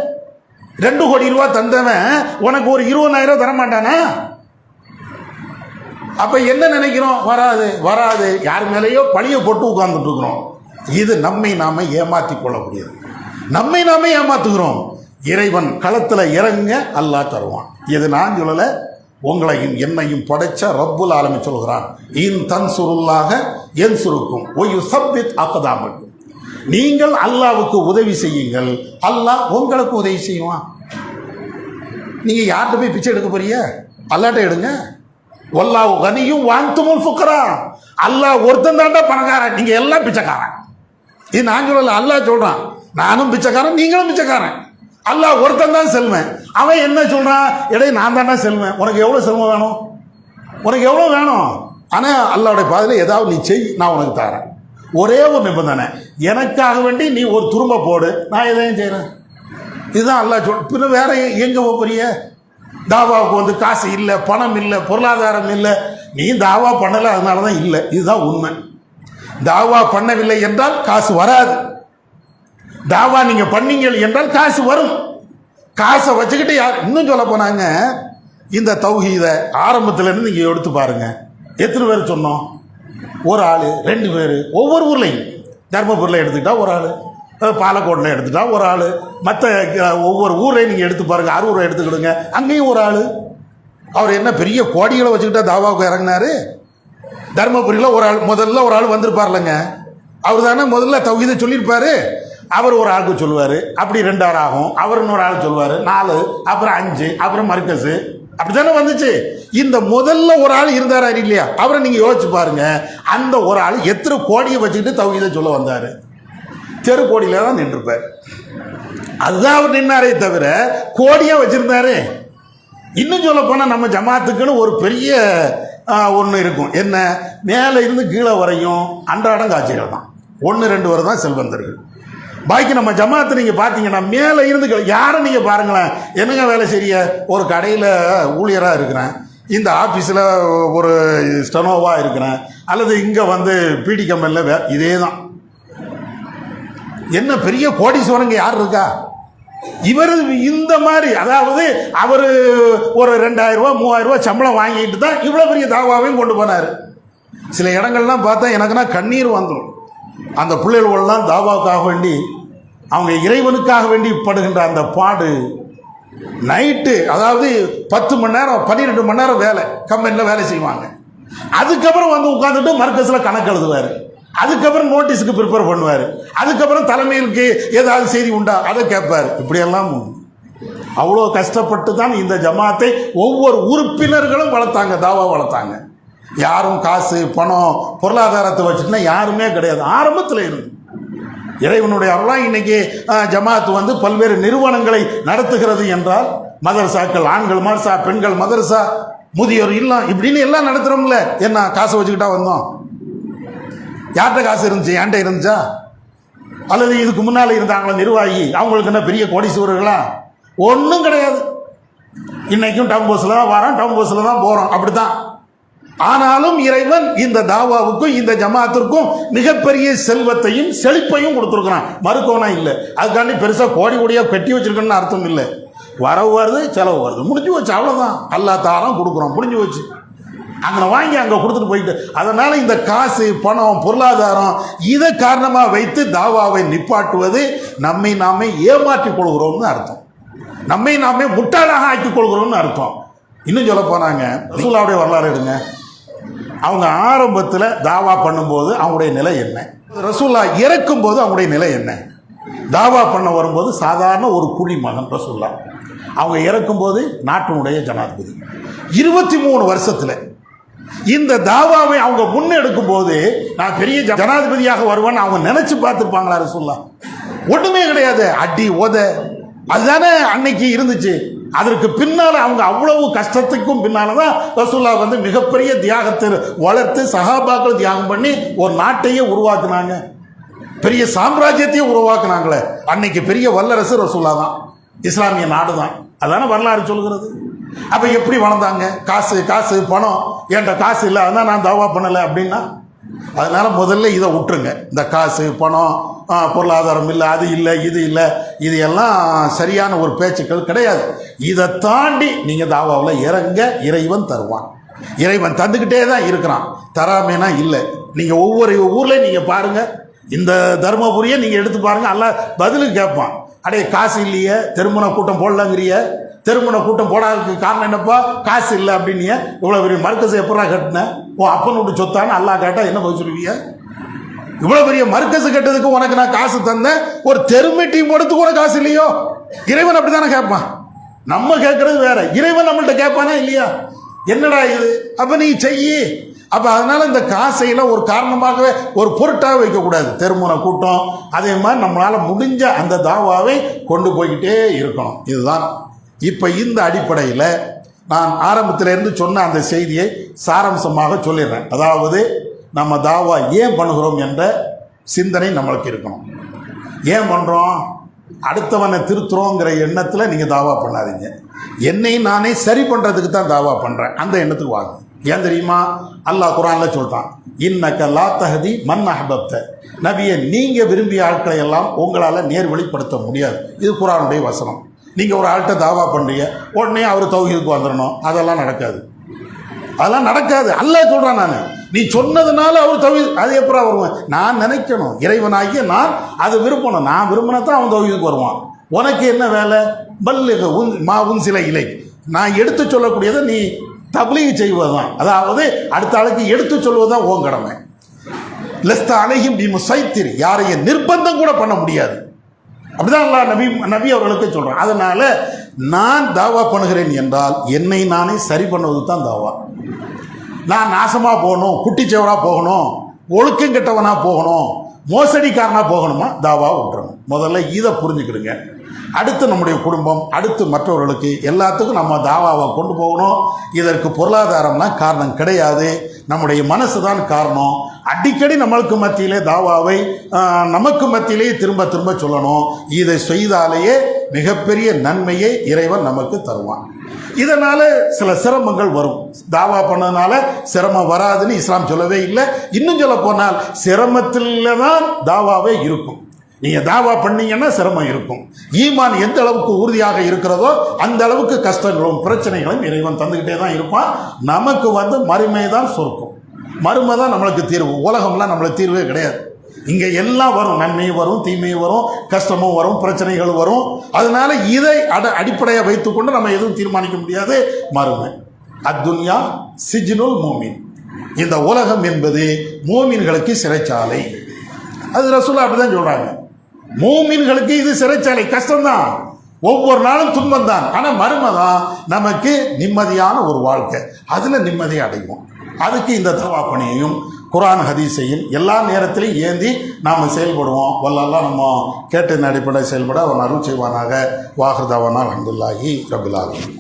2 கோடி ரூபாய் தந்தவன் உனக்கு ஒரு 20,000 தரமாட்டானா? அப்ப என்ன நினைக்கிறோம்? வராது யார் மேலேயோ பழிய போட்டு உட்கார்ந்துட்டு இருக்கிறோம். இது நம்மை நாம ஏமாற்றி கொள்ளக்கூடியது. நம்மை நாம ஏமாத்துகிறோம். இறைவன் களத்துல இறங்க அல்லாஹ் தருவான். இது நான் சொல்லல, உங்களையும் என்னையும் படைச்ச ரப்புல் ஆலமீன் சொல்கிறான். இன் தன்சுருல்லாஹ யன்சுருக்கும் வ யுஸப்பித் அக்தாமக்கும். நீங்கள் அல்லாஹ்வுக்கு உதவி செய்யுங்கள், அல்லாஹ் உங்களுக்கு உதவி செய்வான். நீங்க யார்கிட்ட போய் பிச்சை எடுக்க போறீங்க? அல்லாஹ்ட்ட எடுங்க. வல்லாஹு கனியும் வஅன்துமுல் ஃபுக்ரா. அல்லாஹ் ஒருத்தன் தாண்டா பணக்காரன், நீங்க எல்லாம் பிச்சைக்காரன். இது நான் சொல்லல, அல்லாஹ் சொல்றான். நானும் பிச்சைக்காரன், நீங்களும் பிச்சைக்காரன். அல்லாஹ் ஒருத்தன் தான் செல்வன். அவன் என்ன சொல்றான்? இடையே நான் தாண்டா செல்வன். உனக்கு எவ்வளவு செல்வம் வேணும்? உனக்கு எவ்வளவு வேணும்? ஆனா அல்லாஹ்வுடைய பாதையில ஏதாவது நீ செய், நான் உனக்கு தரேன். ஒரே ஒரு நிபந்தனை, எனக்காக வேண்டி நீ ஒரு துரும்ப போடு, நான் எதையும் செய்யறேன். இதுதான் அல்லாஹ் சொல். பின்ன வேற எங்க போறிய? தாவாவுக்கு காசு இல்லை, பணம் இல்லை, பொருளாதாரம் இல்லை, நீ தாவா பண்ணல, அதனாலதான் இல்லை. இதுதான் உண்மை. தாவா பண்ணவில்லை என்றால் காசு வராது. தாவா நீங்க பண்ணீங்க என்றால் காசு வரும். காசை வச்சுக்கிட்டு யார் இன்னும் சொல்ல போனாங்க, இந்த தௌஹீத ஆரம்பத்துல இருந்து நீங்க எடுத்து பாருங்க. எத்தனை பேர் சொன்னோம்? ஒரு ஆள், 2 பேர். ஒவ்வொரு ஊர்லையும், தர்மபுரியில் எடுத்துக்கிட்டா ஒரு ஆள், பாலக்கோட்டில் எடுத்துட்டா ஒரு ஆள், மற்ற ஒவ்வொரு ஊரையும் நீங்கள் எடுத்து பாருங்கள். அரூரை எடுத்துக்கிடுங்க, அங்கேயும் ஒரு ஆள். அவர் என்ன பெரிய கோடிகளை வச்சுக்கிட்டா தாவாவுக்கு இறங்கினாரு? தர்மபுரியில் ஒரு ஆள், முதல்ல ஒரு ஆள் வந்திருப்பார்லங்க, அவர் தானே முதல்ல தௌஹீதை சொல்லியிருப்பாரு. அவர் ஒரு ஆளுக்கு சொல்லுவார், அப்படி 2 ஆள் ஆகும். அவர் இன்னொரு ஆள் சொல்லுவார், 4, அப்புறம் 5, அப்புறம் மர்கஸ், அப்படித்தானே வந்துச்சு. இந்த முதல்ல ஒரு ஆள் இருந்தாரா இல்லையா? அவரை நீங்க யோசிச்சு பாருங்க. அந்த ஒரு ஆள் எத்தனை கோடியை வச்சுக்கிட்டு தௌஹீதை சொல்ல வந்தாரு? தெரு கோடியில தான் நின்றுப்பார். அதுதான் அவர் நின்னாரே தவிர கோடியா வச்சிருந்தாரு. இன்னும் சொல்ல போனா நம்ம ஜமாத்துக்குன்னு ஒரு பெரிய ஒன்று இருக்கும். என்ன? மேலே இருந்து கீழே வரையும் அன்றாடம் காட்சிகள் தான். 1-2 வரை தான் செல்வந்தர்கள். பாக்கி நம்ம ஜமாத்து நீங்க பாத்தீங்கன்னா மேலே இருந்து யாரும் நீங்க பாருங்களேன். என்னங்க வேலை செய்ய? ஒரு கடையில் ஊழியராக இருக்கிறேன், இந்த ஆஃபீஸில் ஒரு ஸ்டெனோவாக இருக்கிறேன், அல்லது இங்கே பிடி கம்பெனியில் இதே தான். என்ன பெரிய கோடீஸ்வரங்க யார் இருக்கா? இவர் இந்த மாதிரி, அதாவது அவர் ஒரு 2,000 ரூபா 3,000 ரூபா சம்பளம் வாங்கிட்டு தான் இவ்வளோ பெரிய தாவாவையும் கொண்டு போனார். சில இடங்கள்லாம் பார்த்தா எனக்குன்னா கண்ணீர் வந்துடும். அந்த பிள்ளைகளெல்லாம் தாவாவுக்காக வேண்டி, அவங்க இறைவனுக்காக வேண்டி படுகின்ற அந்த பாடு. நைட்டு, அதாவது 10 மணி நேரம் 12 மணி நேரம் வேலை, கம்பெனியில் வேலை செய்வாங்க. அதுக்கப்புறம் உட்காந்துட்டு மர்கஸில் கணக்கு எழுதுவார். அதுக்கப்புறம் நோட்டீஸுக்கு ப்ரிப்பேர் பண்ணுவார், அதுக்கப்புறம் தலைமையிலுக்கு ஏதாவது செய்தி உண்டா அதை கேட்பார். இப்படியெல்லாம் அவ்வளோ கஷ்டப்பட்டு தான் இந்த ஜமாத்தை ஒவ்வொரு உறுப்பினர்களும் வளர்த்தாங்க, தாவா வளர்த்தாங்க. யாரும் காசு பணம் பொருளாதாரத்தை வச்சுட்டுனா யாருமே கிடையாது. ஆரம்பத்தில் இருந்து இறைவனுடைய அருளாக இன்னைக்கு ஜமாத்து வந்து பல்வேறு நிறுவனங்களை நடத்துகிறது என்றால், மதரசாக்கள், ஆண்கள் மதரசா, பெண்கள் மதரசா, முதியோர் இல்லம், இப்படின்னு எல்லாம் நடத்துகிறோம்ல. என்ன காசை வச்சுக்கிட்டா வந்தோம்? யார்கிட்ட காசு இருந்துச்சு? என்கிட்ட இருந்துச்சா? அல்லது இதுக்கு முன்னால் இருந்தாங்களா நிர்வாகி, அவங்களுக்கு என்ன பெரிய கோடீஸ்வரர்களா? ஒன்றும் கிடையாது. இன்னைக்கும் டவுன் பஸ்ஸில் தான் வரோம், டவுன் பஸ்ஸில் தான் போகிறோம், அப்படித்தான். ஆனாலும் இறைவன் இந்த தாவாவுக்கும் இந்த ஜமாத்திற்கும் மிகப்பெரிய செல்வத்தையும் செழிப்பையும் கொடுத்துருக்கிறான், மறுக்கோனா இல்லை. அதுக்காண்டி பெருசாக கோடி கோடியாக கட்டி வச்சிருக்கணும்னு அர்த்தம் இல்லை. வரவு வருது, செலவு வருது, முடிஞ்சு வச்சு, அவ்வளோதான். அல்லா தாரம் கொடுக்குறோம், முடிஞ்சு வச்சு. அங்கே வாங்கி அங்கே கொடுத்துட்டு போயிட்டு, அதனால இந்த காசு பணம் பொருளாதாரம் இதை காரணமாக வைத்து தாவாவை நிப்பாட்டுவது நம்மை நாமே ஏமாற்றிக் கொள்கிறோம்னு அர்த்தம், நம்மை நாமே முட்டாளாக ஆக்கிக் கொள்கிறோம்னு அர்த்தம். இன்னும் சொல்ல போனாங்க, ரசூலுல்லாஹ்வுடைய வரலாறு எடுங்க. அவங்க ஆரம்பத்தில் தாவா பண்ணும்போது அவங்களுடைய நிலை என்ன, ரசூலுல்லாஹ் இறக்கும் போது அவங்களுடைய நிலை என்ன. தாவா பண்ண வரும்போது சாதாரண ஒரு குடி மகன் ரசூலுல்லாஹ், அவங்க இறக்கும் போது நாட்டினுடைய ஜனாதிபதி. 23 வருஷத்தில் இந்த தாவாவை அவங்க முன்னெடுக்கும் போது நான் பெரிய ஜனாதிபதியாக வருவேன்னு அவங்க நினைச்சு பார்த்துருப்பாங்களா ரசூலுல்லாஹ்? ஒண்ணுமே கிடையாது, அடி உத அதுதானே அன்னைக்கு இருந்துச்சு. அதற்கு பின்னால் அவங்க அவ்வளவு கஷ்டத்துக்கும் பின்னால தான் ரசூலுல்லாஹ் வந்து மிகப்பெரிய தியாகத்தை வளர்த்து சஹாபாக்கள் தியாகம் பண்ணி ஒரு நாட்டையே உருவாக்குனாங்க, பெரிய சாம்ராஜ்யத்தையே உருவாக்குனாங்களே. அன்னைக்கு பெரிய வல்லரசு ரசூலுல்லாஹ் தான், இஸ்லாமிய நாடு தான். அதான வரலாறு சொல்கிறது. அப்போ எப்படி வளர்ந்தாங்க? காசு காசு பணம், என்கிட்ட காசு இல்லை அதனால் நான் தாவா பண்ணலை அப்படின்னா, அதனால முதல்ல இதை விட்டுருங்க. இந்த காசு பணம் பொருளாதாரம் இல்லை, அது இல்லை, இது இல்லை, இது எல்லாம் சரியான ஒரு பேச்சுக்கள் கிடையாது. இதை தாண்டி நீங்கள் தாவாவில் இறங்க, இறைவன் தருவான். இறைவன் தந்துக்கிட்டே தான் இருக்கிறான், தராமேனா இல்லை. நீங்கள் ஒவ்வொரு ஊர்லேயும் நீங்கள் பாருங்கள், இந்த தர்மபுரியை நீங்கள் எடுத்து பாருங்கள், எல்லாம் பதிலுக்கு கேட்பான். அடைய காசு இல்லையே, திருமண கூட்டம் போடலங்கிறிய, திருமண கூட்டம் போடாததுக்கு காரணம் என்னப்பா? காசு இல்லை அப்படின்னு. இவ்வளோ பெரிய மர்க்கஸை எப்படா கட்டினேன்? உன் அப்பன் விட்டு சொத்தான்னு அல்லாஹ் கேட்டால் என்ன பதில் சொல்லுவீங்க? இவ்வளோ பெரிய மர்க்கஸு கட்டதுக்கு உனக்கு நான் காசு தந்தேன், ஒரு தெருமை டீம் எடுத்து கூட காசு இல்லையோ? இறைவன் அப்படி தானே கேட்பான். நம்ம கேட்கறது வேற, இறைவன் நம்மள்கிட்ட கேட்பானா இல்லையா? என்னடா இது, அப்போ நீ செய்யி. அப்போ அதனால இந்த காசையெல்லாம் ஒரு காரணமாகவே ஒரு பொருட்டாக வைக்கக்கூடாது. தெருமுனை கூட்டம் அதே மாதிரி நம்மளால் முடிஞ்ச அந்த தாவாவை கொண்டு போய்கிட்டே இருக்கணும். இதுதான். இப்போ இந்த அடிப்படையில் நான் ஆரம்பத்திலேருந்து சொன்ன அந்த செய்தியை சாராம்சமாக சொல்லிடுறேன். அதாவது நம்ம தாவா ஏன் பண்ணுகிறோம் என்ற சிந்தனை நம்மளுக்கு இருக்கணும். ஏன் பண்ணுறோம்? அடுத்தவனை திருத்துறோங்கிற எண்ணத்தில் நீங்கள் தாவா பண்ணாதீங்க. என்னை நானே சரி பண்ணுறதுக்கு தான் தாவா பண்ணுறேன், அந்த எண்ணத்துக்கு வாங்க. ஏன் தெரியுமா? அல்லாஹ் குர்ஆன்ல சொல்றான், இன்னக லா தஹதி மன் அஹ்பப்த. நபியை நீங்கள் விரும்பிய ஆட்களை எல்லாம் உங்களால் நேர்வழிப்படுத்த முடியாது. இது குர்ஆனுடைய வசனம். நீங்கள் ஒரு ஆள்கிட்ட தாவா பண்ணுறீங்க, உடனே அவர் தௌஹீதுக்கு வந்துடணும், அதெல்லாம் நடக்காது. அதெல்லாம் நடக்காது. அல்லாஹ் சொல்கிறான், நான் நீ சொன்னதுனால அவர் தௌஹீத், அது எப்பறம் வருவேன்? நான் நினைக்கணும், இறைவனாகிய நான் அது விரும்பணும். நான் விரும்பினா தான் அவன் தௌஹீதுக்கு வருவான். உனக்கு என்ன வேலை? பல்லிக உன் சில இலை, நான் எடுத்து சொல்லக்கூடியதை நீ தப்லீக் செய்வதுதான். அதாவது அடுத்த ஆளுக்கு எடுத்து சொல்வதுதான் உன் கடமை. லஸ்த அலைஹிம் பிமுஸைத்திர், யாரையும் நிர்பந்தம் கூட பண்ண முடியாது. அப்படிதான் அல்லாஹ் நபி அவர்களுக்கு சொல்றான். அதனால நான் தாவா பண்ணுகிறேன் என்றால் என்னை நானே சரி பண்ணுவது தான் தாவா. நான் நாசமா போகணும், குட்டிச்சவரா போகணும், ஒழுக்கம் கெட்டவனா போகணும், மோசடிக்காரனா போகணுமா? தாவா விட்டுறணும். முதல்ல இதை புரிஞ்சுக்கிடுங்க. அடுத்து நம்முடைய குடும்பம், அடுத்து மற்றவர்களுக்கு எல்லாத்துக்கும் நம்ம தாவாவை கொண்டு போகணும். இதற்கு பொருளாதாரம்லாம் காரணம் கிடையாது, நம்முடைய மனசு தான் காரணம். அடிக்கடி நம்மளுக்கு மத்தியிலே தாவாவை நமக்கு மத்தியிலே திரும்ப திரும்ப சொல்லணும். இதை செய்தாலேயே மிகப்பெரிய நன்மையை இறைவன் நமக்கு தருவான். இதனால் சில சிரமங்கள் வரும். தாவா பண்ணதுனால சிரமம் வராதுன்னு இஸ்லாம் சொல்லவே இல்லை. இன்னும் சொல்ல போனால் சிரமத்தில் தான் தாவாவே இருக்கும். நீங்கள் தாவா பண்ணீங்கன்னா சிரமம் இருக்கும். ஈமான் எந்த அளவுக்கு உறுதியாக இருக்கிறதோ அந்த அளவுக்கு கஷ்டங்களும் பிரச்சனைகளும் இறைவன் தந்துக்கிட்டே தான் இருப்பான். நமக்கு மறுமை தான் சொர்க்கம், மறுமை தான் நம்மளுக்கு தீர்வு. உலகம்லாம் நம்மளுக்கு தீர்வே கிடையாது. இங்கே எல்லாம் வரும், நன்மையும் வரும், தீமையும் வரும், கஷ்டமும் வரும், பிரச்சனைகள் வரும். அதனால இதை அடிப்படையாக வைத்துக்கொண்டு நம்ம எதுவும் தீர்மானிக்க முடியாது. மறுமை அத்துன்யா சிஜ்னுல் மூமின், இந்த உலகம் என்பது மூமின்களுக்கு சிறைச்சாலை. அது ரசூலுல்லாஹ் அப்படிதான் சொல்றாங்க. மூமின்களுக்கு இது சிறைச்சாலை, கஷ்டம்தான், ஒவ்வொரு நாளும் துன்பம் தான். ஆனால் மறுமைதான் நமக்கு நிம்மதியான ஒரு வாழ்க்கை, அதில் நிம்மதியை அடைவோம். அதுக்கு இந்த தவா பணியையும் குர்ஆன் ஹதீஸையும் எல்லா நேரத்திலையும் ஏந்தி நாம் செயல்படுவோம். வல்லல்லாஹ் நம்ம கேட்டதின் அடிப்படை செயல்பட அவன் அருள் செய்வானாக. வாஹிர் தவானா அல்ஹம்துலில்லாஹி ரப்பில் ஆலமீன்.